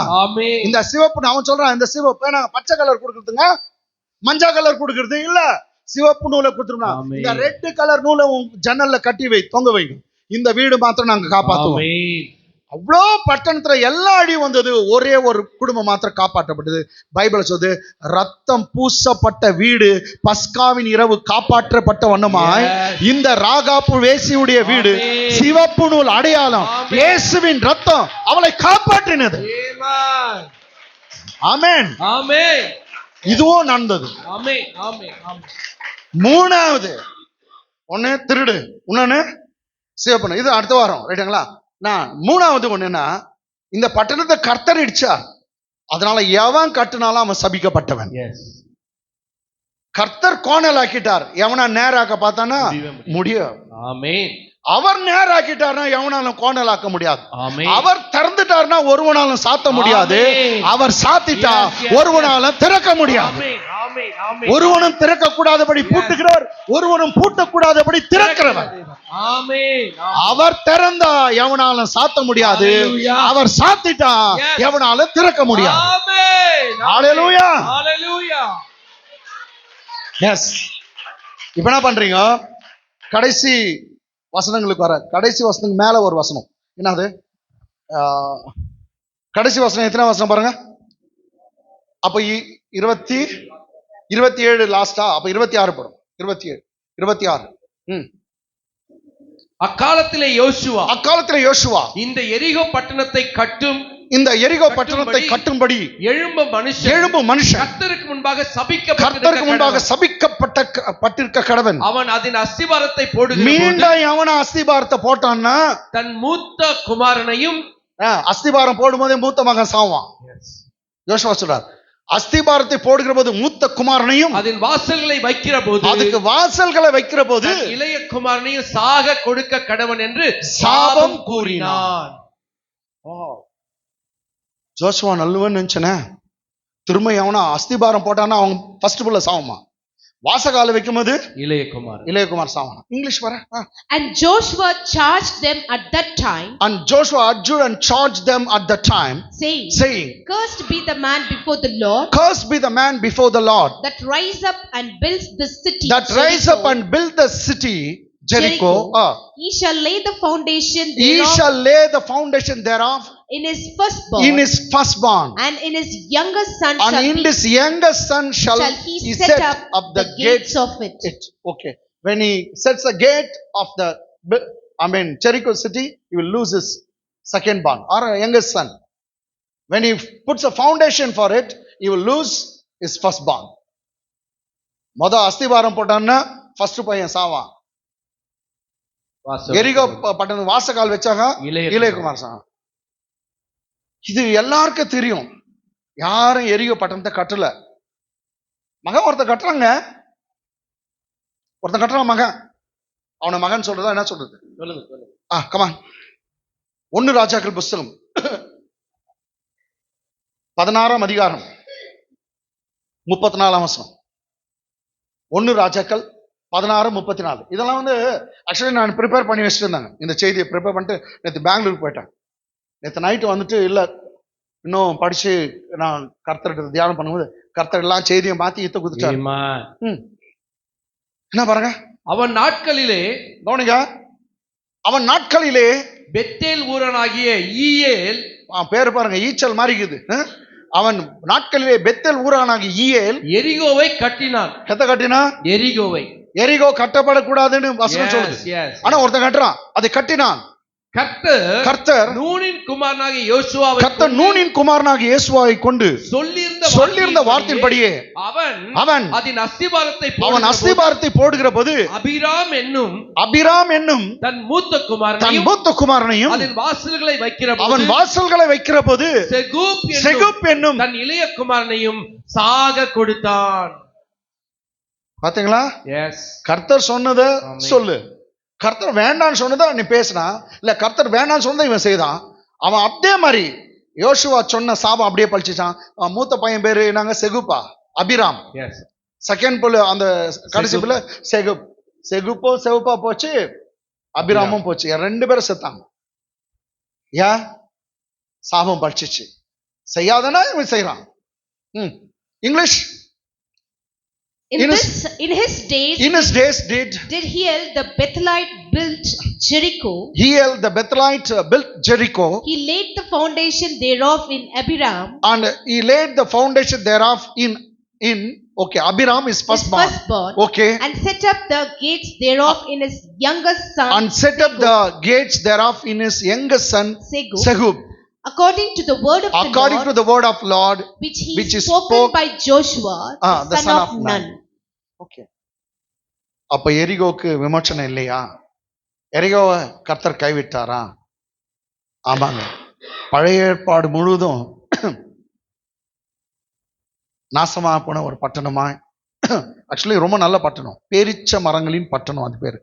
Speaker 1: இந்த சிவப்பு, அவன் சொல்றான், இந்த சிவப்பு பச்சை கலர் கொடுக்கறதுங்க, மஞ்சள் கலர் கொடுக்கறது இல்ல, சிவப்பு நூலை கொடுத்துருந்தா, இந்த ரெட் கலர் நூலை ஜன்னல்ல கட்டி வை, தொங்க வைக்கும், இந்த வீடு மாத்திரம் நாங்க காப்பாத்துவோம். அவ்வளோ பட்டணத்துல எல்லா அடியும் வந்தது, ஒரே ஒரு குடும்பம் மாத்திரம் காப்பாற்றப்பட்டது. பைபிள் சொல்லுது, ரத்தம் பூசப்பட்ட வீடு பஸ்காவின் இரவு காப்பாற்றப்பட்ட வண்ணமாய் இந்த ராகாப்பு வேசியுடைய வீடு சிவப்பு நூல் அடையாளம் இயேசுவின் ரத்தம் அவளை காப்பாற்றினது. ஆமென். ஆமென். இதுவும் நடந்தது. ஆமென். ஆமென். மூணாவது, ஒண்ணு திருடு, இன்னொன்னு சிவப்பு. இது அடுத்த வாரம், ரைட்டுங்களா? நான் மூணாவது ஒண்ணுன்னா, இந்த பட்டணத்தை கர்த்தர் இடிச்சா, அதனால எவன் கட்டுனாலும் அவன் சபிக்கப்பட்டவன். கர்த்தர் கோணல் ஆக்கிட்டார், எவனா நேராக்க பார்த்தானா முடியும். அவர் நேராக்கிட்டார்னா எவனாலும் கோணல் ஆக்க முடியாது. அவர் திறந்துட்டார்னா ஒருவனாலும் சாத்த முடியாது. அவர் சாத்திட்டா ஒருவனாலும் திறக்க முடியாது. ஒருவனும் திறக்க கூடாதபடி பூட்டுகிறார், ஒருவனும் பூட்டக்கூடாதபடி திறக்கிறவர். அவர் திறந்தா எவனாலும் சாத்த முடியாது, அவர் சாத்திட்டா எவனாலும் திறக்க முடியாது. ஹல்லேலூயா. எஸ். இப்ப என்ன பண்றீங்க? கடைசி வசனங்களுக்கு வர, கடைசி வசனத்துக்கு மேல ஒரு வசனம் என்னது? கடைசி வசனம் எத்தனை வசனம் பாருங்க. அப்ப 27 லாஸ்டா, அப்ப 26 படும். 27 26.
Speaker 2: அக்காலத்திலே யோசுவா
Speaker 4: இந்த எரிகோ பட்டணத்தை கட்டும்
Speaker 1: இந்த எரிகோ பட்டணத்தை கட்டும்படி
Speaker 4: எழும்பும்
Speaker 1: மனுஷன்
Speaker 4: கர்த்தருக்கு முன்பாக
Speaker 1: சபிக்கப்பட்டிருக்க கடவன்.
Speaker 4: அவன் அதன் அஸ்திபாரத்தை போடுகிற
Speaker 1: மீண்டும் அவன அஸ்திபாரத்தை போட்டான்னா
Speaker 4: தன் மூத்த குமாரனையும்
Speaker 1: அஸ்திபாரம் போடும்போதே மூத்த மகன் சாவான். யோசுவா சொல்றார், அஸ்திபாரத்தை போடுகிற போது மூத்த குமாரனையும்
Speaker 4: அதன் வாசல்களை வைக்கிற போது
Speaker 1: அதுக்கு வாசல்களை வைக்கிற போது
Speaker 4: இளைய குமாரனையும் சாக கொடுக்க கடவன் என்று சாபம் கூறினான்.
Speaker 1: ஜோசுவா நல்லவன் நினைச்சனே, திரும்ப அவனா அஸ்திபாரம் போட்டானா அவன் ஃபர்ஸ்ட் புள்ள சாவமா, வாசகால வைக்கும்போது இளையகுமார் சாவனா. இங்கிலீஷ் வர.
Speaker 3: And Joshua charged them at that time.
Speaker 1: And Joshua adjured and charged them at that time, saying,
Speaker 3: Cursed be the man before the Lord.
Speaker 1: Cursed be the man before the Lord.
Speaker 3: That rise up and builds the city.
Speaker 1: That rise up and build the city Jericho.
Speaker 3: He shall lay the foundation thereof.
Speaker 1: He shall lay the foundation thereof.
Speaker 3: In his firstborn.
Speaker 1: In his firstborn.
Speaker 3: And in his youngest son.
Speaker 1: And in his youngest son shall
Speaker 3: he set up the gates of it.
Speaker 1: Okay. When he sets the gate of the, Jericho city, he will lose his second born or youngest son. When he puts a foundation for it, he will lose his firstborn. மொத அஸ்திபாரம் போட்டான்னா first பையன் சாவான். எரிகோ பட்டணம் வாசகால் வச்சாங்க இளையகுமார் சாவான். இது எல்லாருக்கும் தெரியும். யாரும் எரிகோ பட்டணத்தை கட்டல. மகன் ஒருத்தன் கட்டுறாங்க, ஒருத்தன் கட்டுறான் மகன். அவனை மகன் சொல்றதா என்ன சொல்றது? கமான். 1 ராஜாக்கள் புஸ்தகம் 16ஆம் அதிகாரம் 34ஆம் வசனம். 1 ராஜாக்கள் 16:34. இதெல்லாம் ஆக்சுவலி நான் ப்ரிப்பேர் பண்ணி வச்சுட்டு இருந்தாங்க. இந்த செய்தியை ப்ரிப்பேர் பண்ணிட்டு நேற்று பெங்களூருக்கு போயிட்டேன். நேற்று நைட்டு வந்துட்டு இல்லை இன்னும் படிச்சு நான் கர்த்தர்கிட்ட தியானம் பண்ணும்போது கர்த்தர் எல்லாம் செய்தியை மாத்தி இத்த குதிச்சாரு. என்ன பாருங்க,
Speaker 4: அவன் நாட்களிலே
Speaker 1: கவனிங்க, அவன் நாட்களிலே
Speaker 4: பெத்தேல் ஊரனாகிய ஈயேல்,
Speaker 1: பேரு பாருங்க ஈச்சல் மாறிக்குது. அவன் நாட்களிலே பெத்தேல் ஊரானாகிய ஈயேல்
Speaker 4: எரிகோவை கட்டினான்.
Speaker 1: கட்டினா எரிகோ கட்டப்படக்கூடாதுன்னு வசனம் சொல்லுது. ஆனா ஒருத்தன் கட்டுறான், அதை கட்டினான். கர்த்தர்
Speaker 4: நூனின் குமாரனாகிய யோசுவாவை
Speaker 1: கொண்டு சொல்லியிருந்த வார்த்தையின்படியே அவன்
Speaker 4: அதன்
Speaker 1: அஸ்திபாரத்தை போடுகிற போது அபிராம் என்னும்
Speaker 4: தன் மூத்த குமாரனையும்
Speaker 1: அதன் வாசல்களை வைக்கிற போது செகுப் என்னும்
Speaker 4: தன் இளைய குமாரனையும் சாக கொடுத்தான்.
Speaker 1: பாத்தீங்களா? கர்த்தர் சொன்னத சொல்லு. கர்த்தர் வேண்டான்னு சொன்னதா நீ பேசினா, இல்ல கர்த்தர் வேண்டான்னு சொன்னதை இவன் செய்தான். அவன் அதே மாதிரி யோசுவா சொன்ன சாபம் அப்படியே பழிச்சான். மூத்த பையன் பேரு நாங்க செகுப்பா, அபிராம். செகண்ட் புள்ள அந்த கடைசி புள்ள செகுப்போ செவப்பா போச்சு, அபிராமும் போச்சு. 2 பேரும் செத்தாங்க. சாபம் பழிச்சிச்சு. செய்யாதனா இவன் செய்யறான். English.
Speaker 3: In his days did Hiel the Bethelite built Jericho.
Speaker 1: Hiel the Bethelite built Jericho.
Speaker 3: He laid the foundation thereof in Abiram.
Speaker 1: And he laid the foundation thereof in Abiram is firstborn. Okay.
Speaker 3: And set up the gates thereof in his youngest son.
Speaker 1: And set up the gates thereof in his youngest son Segub.
Speaker 3: According to the word of
Speaker 1: the Lord,
Speaker 3: which is spoken by Joshua, the son of Nun.
Speaker 1: Okay. அப்ப எரிகோக்கு விமோசனம் இல்லையா? எரிகோவை கர்த்தர் கைவிட்டாரா? ஆமாங்க. பழைய ஏற்பாடு முழுவதும் நாசமா போன ஒரு பட்டணமா, ஆக்சுவலி ரொம்ப நல்ல பட்டணம், பேரிச்ச மரங்களின் பட்டணம். அது பேரு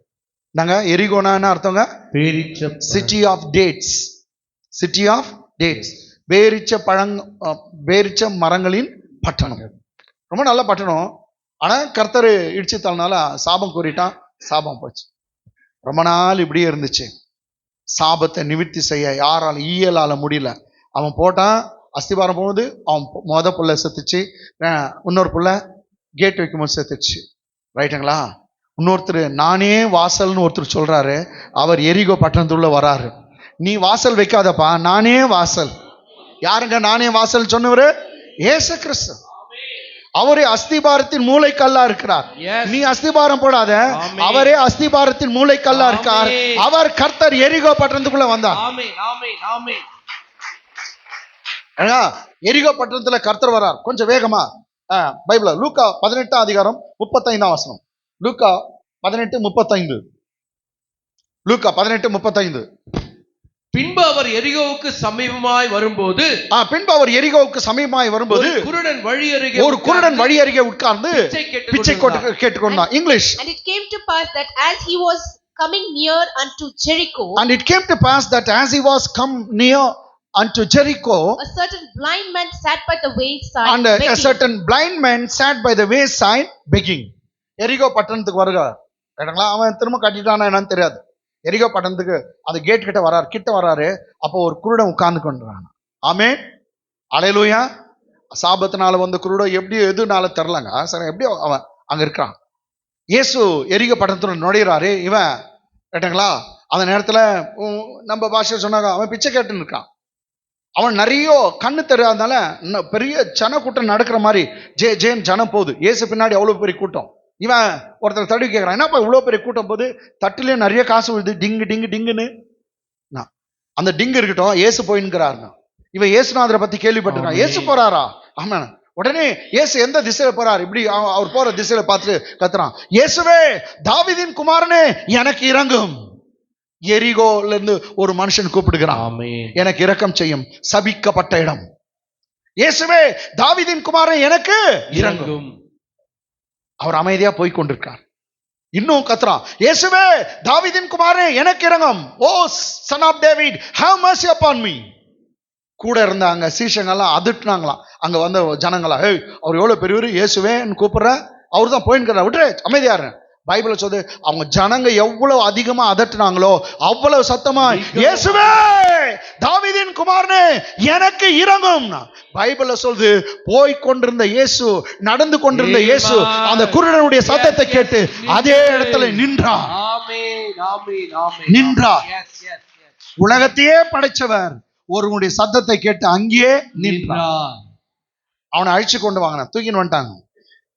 Speaker 1: நாங்க எரிகோனா என்ன அர்த்தங்க? City of dates. City of dates, பேரிச்ச மரங்களின் பட்டணம். ரொம்ப நல்ல பட்டணம். ஆனா கர்த்தர் இடிச்சு தள்ளனால சாபம் கூறிட்டான், சாபம் போச்சு. ரொம்ப நாள் இப்படியே இருந்துச்சு. சாபத்தை நிவர்த்தி செய்ய யாரால ஈயலால முடியல. அவன் போட்டான், அஸ்திபாரம் போகுது, அவன் மொத புள்ள செத்துச்சு, இன்னொரு புள்ள கேட் வைக்கும்போது செத்துச்சு. ரைட்டுங்களா? இன்னொருத்தர் நானே வாசல்னு ஒருத்தர் சொல்றாரு, அவர் எரிகோ பட்டணத்துள்ள வராரு. நீ வாசல் வைக்காதப்பா, நானே வாசல். யாருங்க நானே வாசல் சொன்னவரு? இயேசு கிறிஸ்து. அவரே அஸ்திபாரத்தின் மூளைக்கல்லா இருக்கிறார்.
Speaker 4: Yes.
Speaker 1: நீ அஸ்திபாரம் போடாத,
Speaker 4: ஆமென்.
Speaker 1: அவரே அஸ்திபாரத்தின் மூளைக்கல்லா இருக்கார்.
Speaker 4: ஆமென்.
Speaker 1: அவர் கர்த்தர் எரிகோ பட்டணத்துக்குள்ள வந்தார்.
Speaker 4: ஆமென் ஆமென் ஆமென்.
Speaker 1: ஏன்னா, எரிகோ பட்டணத்துல கர்த்தர் வரார். கொஞ்சம் வேகமா பைபிள்ல லூக்கா 18:35 லூக்கா 18:35 லூக்கா 18:35
Speaker 4: பின்பு அவர் எரிகோவுக்கு சமீபமாய் வரும்போது
Speaker 1: பின்பு அவர் எரிகோவுக்கு சமீபமாய் வரும்போது
Speaker 4: ஒரு குருடன் வழி அருகே
Speaker 1: உட்கார்ந்து
Speaker 4: பிச்சை
Speaker 1: கேட்டுக்கொண்டான். English.
Speaker 3: And it came to pass that as he was coming near unto Jericho,
Speaker 1: And it came to pass that as he was come near unto Jericho,
Speaker 3: a certain blind man sat by the wayside
Speaker 1: and a
Speaker 3: begging.
Speaker 1: certain blind man sat by the wayside begging. எரிகோ பட்டணத்துக்கு வருகிறார். கேட்டாங்களா, அவன் திரும்ப கட்டிட்டானா என்னன்னு தெரியாது. எரிகோ பட்டணத்துக்கு அந்த கேட் கிட்ட வராரு. அப்போ ஒரு குருடன் உட்கார்ந்து கொண்டான். ஆமென், அல்லேலூயா. சாபத்தினால வந்த குருடன் எப்படி எதுனால தெரிலங்க, சரி எப்படி அவன் அங்க இருக்கான். இயேசு எரிகோ பட்டணத்துல நுழையிறாரு. இவன் கேட்டாங்களா, அந்த நேரத்துல நம்ம பாஷையில் சொன்னாங்க, அவன் பிச்சை கேட்டுன்னு இருக்கான். அவன் நிறைய கண்ணு தெரியாதனால பெரிய ஜன கூட்டம் நடக்கிற மாதிரி ஜேன் ஜனம் போகுது. இயேசு பின்னாடி அவ்வளவு பெரிய கூட்டம். இவன் ஒருத்தர் தடுவி கேட்கிறான், என்னப்பா இவ்வளவு பெரிய கூட்டம் போகுது, தட்டிலே நிறைய காசு விழுது, டிங்கு டிங்கு டிங்குன்னு. அந்த டிங்கு இருக்கட்டும், இயேசு போயின்னுக்கிறாருன்னா. இவன் இயேசுநாதரை பத்தி கேள்விப்பட்டிருக்கான். இயேசு போறாரா? ஆமா. உடனே இயேசு எந்த திசையில போறாரு, இப்படி அவர் போற திசையில பார்த்து கத்துறான், இயேசுவே தாவீதின் குமாரனே எனக்கு இறங்கும். எரிகோல இருந்து ஒரு மனுஷன் கூப்பிடுகிறான், எனக்கு இரக்கம் செய்யும், சபிக்கப்பட்ட இடம். இயேசுவே தாவீதின் குமாரன் எனக்கு இறங்கும். அவர் அமைதியா போய் கொண்டிருக்கார். இன்னும் கத்துறான், இயேசுவே தாவீதின் குமாரன் எனக்கு இறங்கும். Oh son of David, have mercy upon me. கூட இருந்தாங்க சீஷங்கெல்லாம் அதட்டுனாங்களாம். அங்க வந்த ஜனங்களா, ஹே அவர் எவ்வளவு பெரியவர், இயேசுவேன்னு கூப்பிடுற, அவர் தான் போயின்னு விட்டு அமைதியாரு. பைபிள் சொல்லுது, அவங்க ஜனங்க எவ்வளவு அதிகமா அதட்டுனாங்களோ அவ்வளவு சத்தமா, இயேசுவே தாவீதின் குமாரனே எனக்கு இறங்கும். பைபிள்ல சொல்லுது, போய் கொண்டிருந்த இயேசு, நடந்து கொண்டிருந்த இயேசு அந்த குருடனுடைய சத்தத்தை கேட்டு அதே இடத்துல நின்றார். நின்றார். உலகத்தையே படைச்சவர் ஒருவனுடைய சத்தத்தை கேட்டு அங்கேயே நின்றார். அவனை அழிச்சு கொண்டு வாங்க, தூக்கின்னு வந்துட்டாங்க.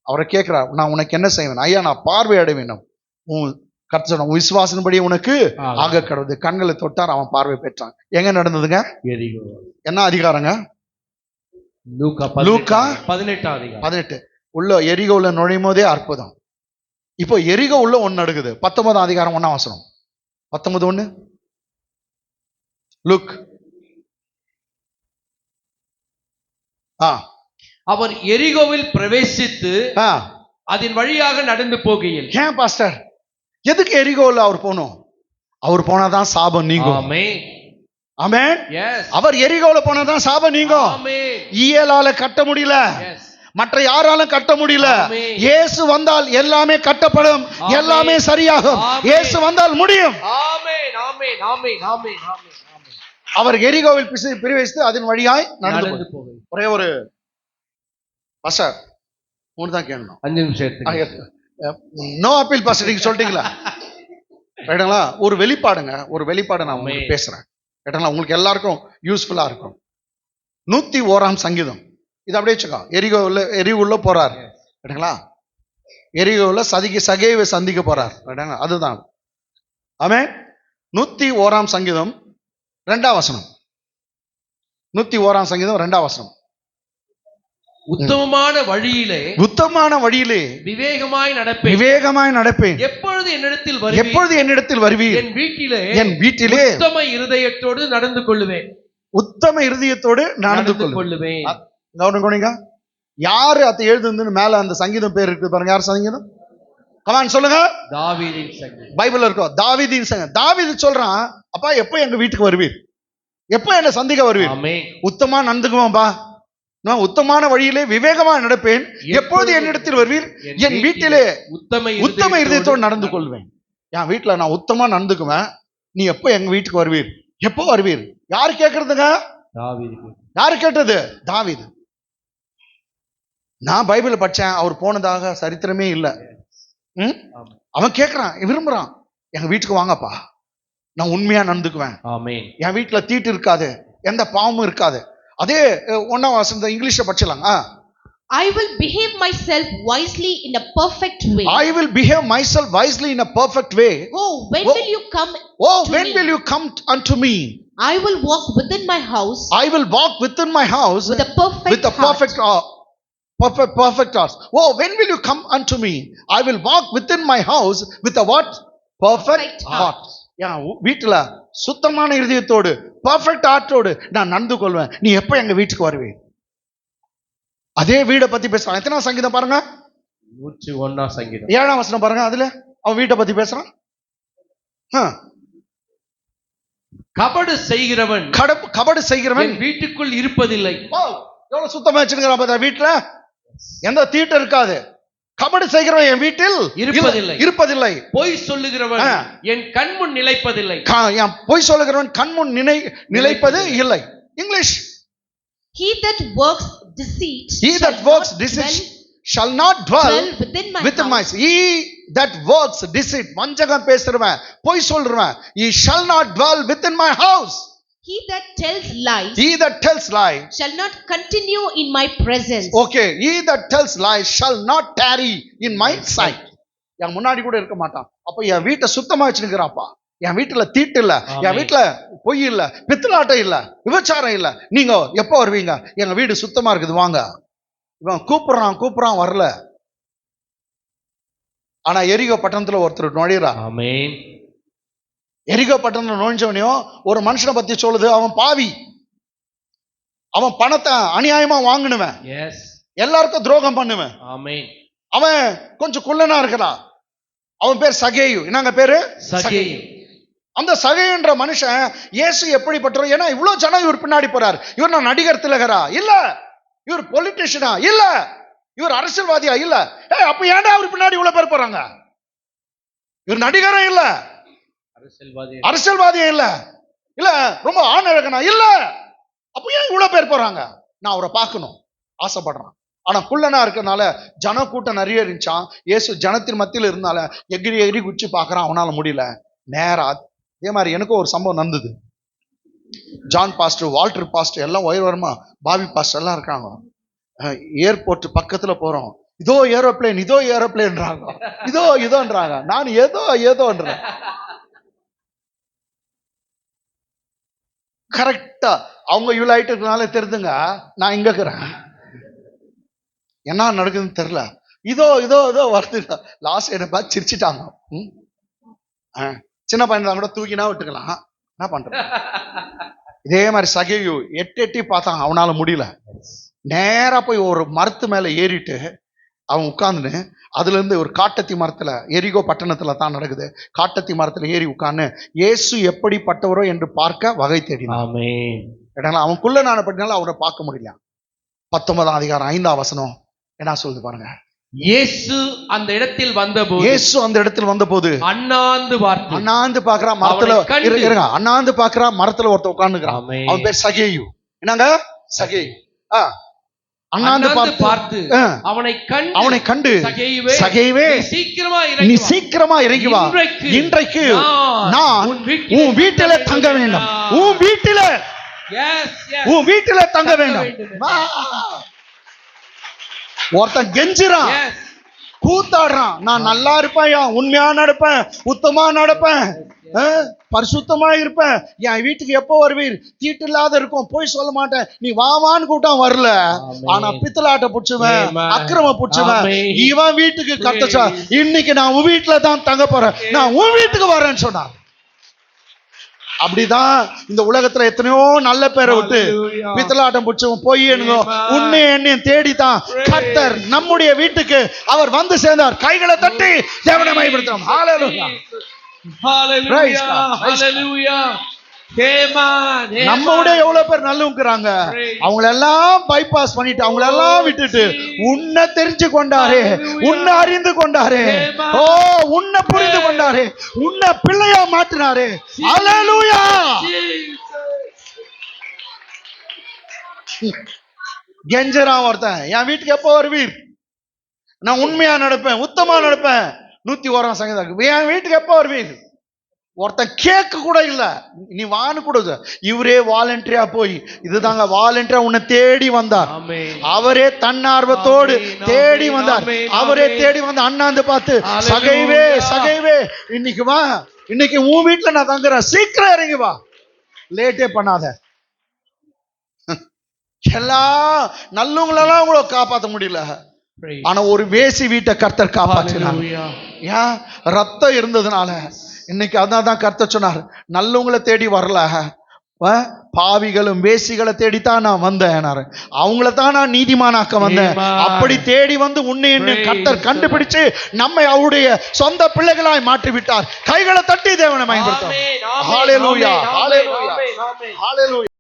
Speaker 1: அவரை கேட்கிறார், நான் உனக்கு என்ன செய்வேன்? ஐயா, நான் பார்வை அடைய வேண்டும். உன் கர்த்தர் உன் விசுவாசன்படி உனக்கு ஆக கடவுது. கண்களை தொட்டார், அவன் பார்வை பெற்றான். எங்க நடந்ததுங்க? என்ன அதிகாரங்க? லூக்கா 18. உள்ள எரிகோல நுழையும் போதே அற்புதம். இப்போ எரிகோ உள்ள ஒன்னு நடக்குது. 19 அதிகாரம் 1 வசனம். 19:1 லுக்.
Speaker 4: அவர் எரிகோவில் பிரவேசித்து அதன் வழியாக நடந்து போகையில்.
Speaker 1: ஏன் பாஸ்டர், எதுக்கு எரிகோவில் அவர் போனோம்? அவர் போனாதான் சாபம் நீங்கும். ஆமென். அவர் எரிகோவில் போனாதான் சாபம் நீங்கும். ஈயலால கட்ட முடியல, மற்ற யாராலும் கட்ட முடியல. இயேசு வந்தால் எல்லாமே கட்டப்படும், எல்லாமே சரியாகும். இயேசு வந்தால் முடியும். அவர் எரிகோவில் பிரவேசித்து அதன் வழியாய் நடந்து போக. ஒரே ஒரு பாஸ்டர் ஒன்று தான் கேட்கணும்.
Speaker 4: 5 நிமிஷம்.
Speaker 1: நோ அப்பீல் பாஸ்டர், நீங்க சொல்லிட்டீங்களா? ரைட்டுங்களா? ஒரு வெளிப்பாடுங்க, ஒரு வெளிப்பாடு நான் உங்களுக்கு பேசுறேன். ரைட்டுங்களா? உங்களுக்கு எல்லாருக்கும் யூஸ்ஃபுல்லா இருக்கும். 101 சங்கீதம் இது அப்படியே வச்சுக்கோ. எரிகோவில் போறார். ரைட்டுங்களா? எரிகோவில் சகேவை சந்திக்க போறார். ரைட்டுங்களா? அதுதான். ஆமென். 101 சங்கீதம் 2 வசனம். 101 சங்கீதம் 2 வசனம்.
Speaker 4: உத்தமமான வழியிலே விவேகமாய் நடப்பேன். எப்பொழுது என்னிடத்தில் வருவீர், என் வீட்டிலே உத்தம இருதயத்தோடு நடந்து கொள்ளுவேன்.
Speaker 1: கவனிங்க, யாரு அதை எழுதுன்னு மேல அந்த சங்கீதம் பேர் இருக்கு பாருங்க. யார் சங்கீதம்? கமான் சொல்லுங்க.
Speaker 4: தாவீதின் சங்கீதம்.
Speaker 1: பைபிள்ல இருக்கோ தாவீதின் சங்கீதம். தாவீது சொல்றான், அப்பா எப்போ எங்க வீட்டுக்கு வருவீர், எப்போ என்ன சந்திக்க வருவீர்? உத்தமா நடந்துக்குவான்பா, நான் உத்தமான வழியிலே விவேகமா நடப்பேன். எப்போது என்னிடத்தில் வருவீர், என் வீட்டிலே உத்தம இருதயத்தோடு நடந்து கொள்வேன். என் வீட்டுல நான் உத்தமா நடந்துக்குவேன். நீ எப்போ எங்க வீட்டுக்கு வருவீர், எப்போ வருவீர்? யாரு கேட்கறதுங்க? யாரு கேட்டது? தாவீது. நான் பைபிள் படிச்சேன், அவர் போனதாக சரித்திரமே இல்லை. அவன் கேட்கிறான், விரும்புறான், எங்க வீட்டுக்கு வாங்கப்பா, நான் உண்மையா நடந்துக்குவேன். என் வீட்டுல தீட்டு இருக்காது, எந்த பாவமும் இருக்காது. அதே 1 வசனம் இங்கிலீஷ்ல படிச்சலாங்க.
Speaker 3: I will behave myself wisely in a perfect way.
Speaker 1: I will behave myself wisely in a perfect way.
Speaker 3: Oh, when
Speaker 1: Oh.
Speaker 3: will you come?
Speaker 1: Oh,
Speaker 3: to
Speaker 1: when
Speaker 3: me?
Speaker 1: will you come unto me?
Speaker 3: I will walk within my house
Speaker 1: I will walk within my house
Speaker 3: with a perfect
Speaker 1: with a
Speaker 3: heart.
Speaker 1: perfect heart. Oh, when will you come unto me? I will walk within my house with a what? Perfect
Speaker 3: Perfect
Speaker 1: heart. வீட்டுல சுத்தமான இருதயத்தோடு perfect ஹார்ட்டோடு நான் நடந்து கொள்வேன். நீ எப்ப எங்க வீட்டுக்கு வருவே? அதே வீடை பத்தி பேசுறான். எத்தனை சங்கீதம் பாருங்க?
Speaker 4: 101 சங்கீதம்
Speaker 1: 7ஆம் வசனம் பாருங்க. அதுல அவன் வீட்டை பத்தி பேசுறான்.
Speaker 4: கபடு செய்கிறவன்
Speaker 1: கபடு செய்கிறவன்
Speaker 4: என் வீட்டுக்குள் இருப்பதில்லை.
Speaker 1: எவ்வளவு சுத்தமா வச்சிருக்கிறான் பார்த்தா வீட்டுல எந்த தீட்டு இருக்காது. கபடு செய்கிறவன் என் வீட்டில் இருப்பதில்லை.
Speaker 4: பொய் சொல்லுகிறவன் என் கண்முன் நிலைப்பதில்லை.
Speaker 1: பொய் சொல்லுகிறவன் கண்முன் நிலைப்பது இல்லை. English.
Speaker 3: He that works deceit
Speaker 1: shall not dwell
Speaker 3: within my house.
Speaker 1: He that works deceit, வஞ்சகம் பேசுறவன் பொய் சொல்றவன், he shall not dwell within my house.
Speaker 3: He that tells lies shall not continue in my presence.
Speaker 1: Okay, he that tells lies shall not tarry in my sight. என் முன்னாடி கூட இருக்க மாட்டான். அப்ப என் வீட்டை சுத்தமா வச்சிருக்கிறாப்பா. என் வீட்டுல தீட்டு இல்ல, என் வீட்டுல பொய் இல்ல, பித்தலாட்டம் இல்ல, விபச்சாரம் இல்ல. நீங்க எப்ப வருவீங்க? எங்க வீடு சுத்தமா இருக்குது வாங்க. இவன் கூப்பிடுறான் வரல. ஆனா எரிகோ பட்டணத்துல ஒருத்தர் நுழையிறார்.
Speaker 4: ஆமென்.
Speaker 1: எரிகோ பட்டணத்துல நுழைஞ்சவனையும் ஒரு மனுஷனை பத்தி சொல்லுது, அவன் பாவி, அவன் பணத்தை அநியாயமா வாங்கினுவன், எல்லாருக்கும் துரோகம் பண்ணுவேன், அவன் கொஞ்சம் குள்ளனா இருக்கிறான். அவன் பேர் சகேயு. என்னங்க பேரு? சகேயு. அந்த சகேயுன்ற மனுஷன் இயேசு எப்படிப்பட்டவர்? ஏன்னா இவ்வளவு ஜனம் இவர் பின்னாடி போறார். இவர் நான் நடிகர் திலகரா இல்ல, இவர் பொலிட்டிஷியனா இல்ல, இவர் அரசியல்வாதியா இல்ல. அப்ப ஏன்டா அவர் பின்னாடி இவ்வளவு பேர் போறாங்க? இவர் நடிகரும் இல்ல, அரசியல்வாதியா இல்ல, இல்ல ரொம்ப ஆணழகனா இல்ல. அப்ப ஏன் இவ்வளவு பேர் போறாங்க? நான் அவரை பார்க்கணும் ஆசைப்படுறான். ஆனா குள்ளனா இருக்கனால ஜன கூட்டம் நிறைய இருந்துச்சான். இயேசு ஜனத்தின் மத்தியில் இருந்தால எகிரி குச்சி பாக்குறான், அவனால முடியல. நேரா இதே மாதிரி எனக்கும் ஒரு சம்பவம் நடந்தது. ஜான் பாஸ்டர், வால்டர் பாஸ்டர் எல்லாம் உயர்வரமா, பாபி பாஸ்டர் எல்லாம் இருக்காங்க. ஏர்போர்ட் பக்கத்துல போறோம், இதோ ஏரோப்ளேன்றாங்க, இதோன்றாங்க. நான் ஏதோன்றேன். கரெக்டா அவங்க இவ்வளவு ஆயிட்டு இருக்கனால தெரிஞ்சுங்க, நான் இங்க இருக்கிறேன், என்ன நடக்குதுன்னு தெரியல. இதோ வருது. லாஸ்ட் என்ன பார்த்து சிரிச்சிட்டாங்க. சின்ன பையன் தான் கூட தூக்கினா விட்டுக்கலாம், என்ன பண்ற? இதே மாதிரி சகேயு எட்டி பார்த்தான், அவனால முடியல. நேரா போய் ஒரு மரத்து மேல ஏறிட்டு அவன் உட்கார்ந்துன்னு, அதுல இருந்து ஒரு காட்டத்தி மரத்துல, எரிகோ பட்டணத்துல தான் நடக்குது, காட்டத்தி மரத்துல ஏறி உட்கார்ந்து இயேசு எப்படிப்பட்டவரோ என்று பார்க்க வகை தேடினான். அவன் குள்ளனான படினால அவரை பார்க்க முடியல. 19ஆம் அதிகாரம் 5ஆம் வசனம் என்ன சொல்லுது பாருங்க.
Speaker 4: இயேசு அந்த இடத்தில் வந்தபோது அண்ணாந்து பார்க்கறான் மரத்துல. அண்ணாந்து பார்க்கறான் மரத்துல ஒருத்தன் உட்கார்ந்துக்கிறான். அவன் பேர் சகேயு. என்னங்க? சகேயு. அண்ணாந்து பார்த்து அவனை கண்டு சகேயுவே, நீ சீக்கிரமா இறங்கி வா, இன்றைக்கு நான் உன் வீட்டில தங்க வேண்டும், உன் வீட்டில தங்க வேண்டும். ஒருத்தன் கெஞ்சிரான், கூத்தாடுறான், நான் நல்லா இருப்பேன், உண்மையா நடப்பேன், உத்தமா நடப்பேன், பரிசுத்தமா இருப்பேன், என் வீட்டுக்கு எப்போ வருவீர், தீட்டு இல்லாத இருக்கும், போய் சொல்ல மாட்டேன், நீ வாவான்னு கூட்டம் வரல. ஆனா பித்தலாட்ட புடிச்சுவேன், அக்கிரம புடிச்சுவேன், இவன் வீட்டுக்கு கட்டச்சா, இன்னைக்கு நான் உன் வீட்டுல தான் தங்க போறேன், நான் உன் வீட்டுக்கு வரேன்னு சொன்னான். அப்படிதான் இந்த உலகத்துல எத்தனையோ நல்ல பேரை விட்டு பித்தலாட்டம் பிடிச்சவன் போய் உன்னையும் தேடித்தான் கர்த்தர் நம்முடைய வீட்டுக்கு அவர் வந்து சேர்ந்தார். கைகளை தட்டி தேவனை மகிமைப்படுத்துறோம். ஹல்லேலூயா, ஹல்லேலூயா. நம்ம விட எவ்வளவு பேர் நல்லவங்கிறாங்க, அவங்களெல்லாம் பைபாஸ் பண்ணிட்டு, அவங்களெல்லாம் விட்டுட்டு உன்னை தெரிஞ்சு கொண்டாரே, உன்னை அறிந்து கொண்டாரே, ஓ உன்னை புரிந்து கொண்டாரே, உன்னை பிள்ளையா மாற்றினாரே. ஹல்லேலூயா. கெஞ்சரான் ஒருத்தன், என் வீட்டுக்கு எப்போ வருவீர், நான் உண்மையா நடப்பேன், உத்தமா நடப்பேன். 101ஆம் சங்கீதம், என் வீட்டுக்கு எப்போ வருவீர்,
Speaker 1: ஒருத்தன் கேட்க கூட இல்ல, நீ வான்னு கொடுங்க. இவரே வாலண்டரியா போய், இதுதாங்க வாலண்டரியா உன்னை தேடி வந்தார். அவரே தன்னார்வத்தோடு தேடி வந்தார். அவரே தேடி வந்து அண்ணாந்து பார்த்து, சகைவே சகைவே இன்னைக்கு வா, இன்னைக்கு உன் வீட்டுல நான் தங்குறேன், சீக்கிரம் இறங்கி வா, லேட்டே பண்ணாத. எல்லாம் நல்லவங்களெல்லாம் உங்களை காப்பாற்ற முடியல, ஆனா ஒரு வேசி வீட்டை கர்த்தர் காப்பாற்றினார். ஏன்? ரத்தம் இருந்ததுனால. இன்னைக்கு அதான் கர்த்தர் சொன்னார், நல்லவங்களை தேடி வரல, பாவிகளும் வேசிகளை தேடித்தான் நான் வந்தேன், அவங்கள தான் நான் நீதிமானாக்க வந்தேன். அப்படி தேடி வந்து உன்னை என்ன கர்த்தர் கண்டுபிடிச்சு நம்மை அவருடைய சொந்த பிள்ளைகளாய் மாற்றி விட்டார். கைகளை தட்டி தேவனை பயன்படுத்தும். ஹல்லேலூயா, ஹல்லேலூயா, ஹல்லேலூயா.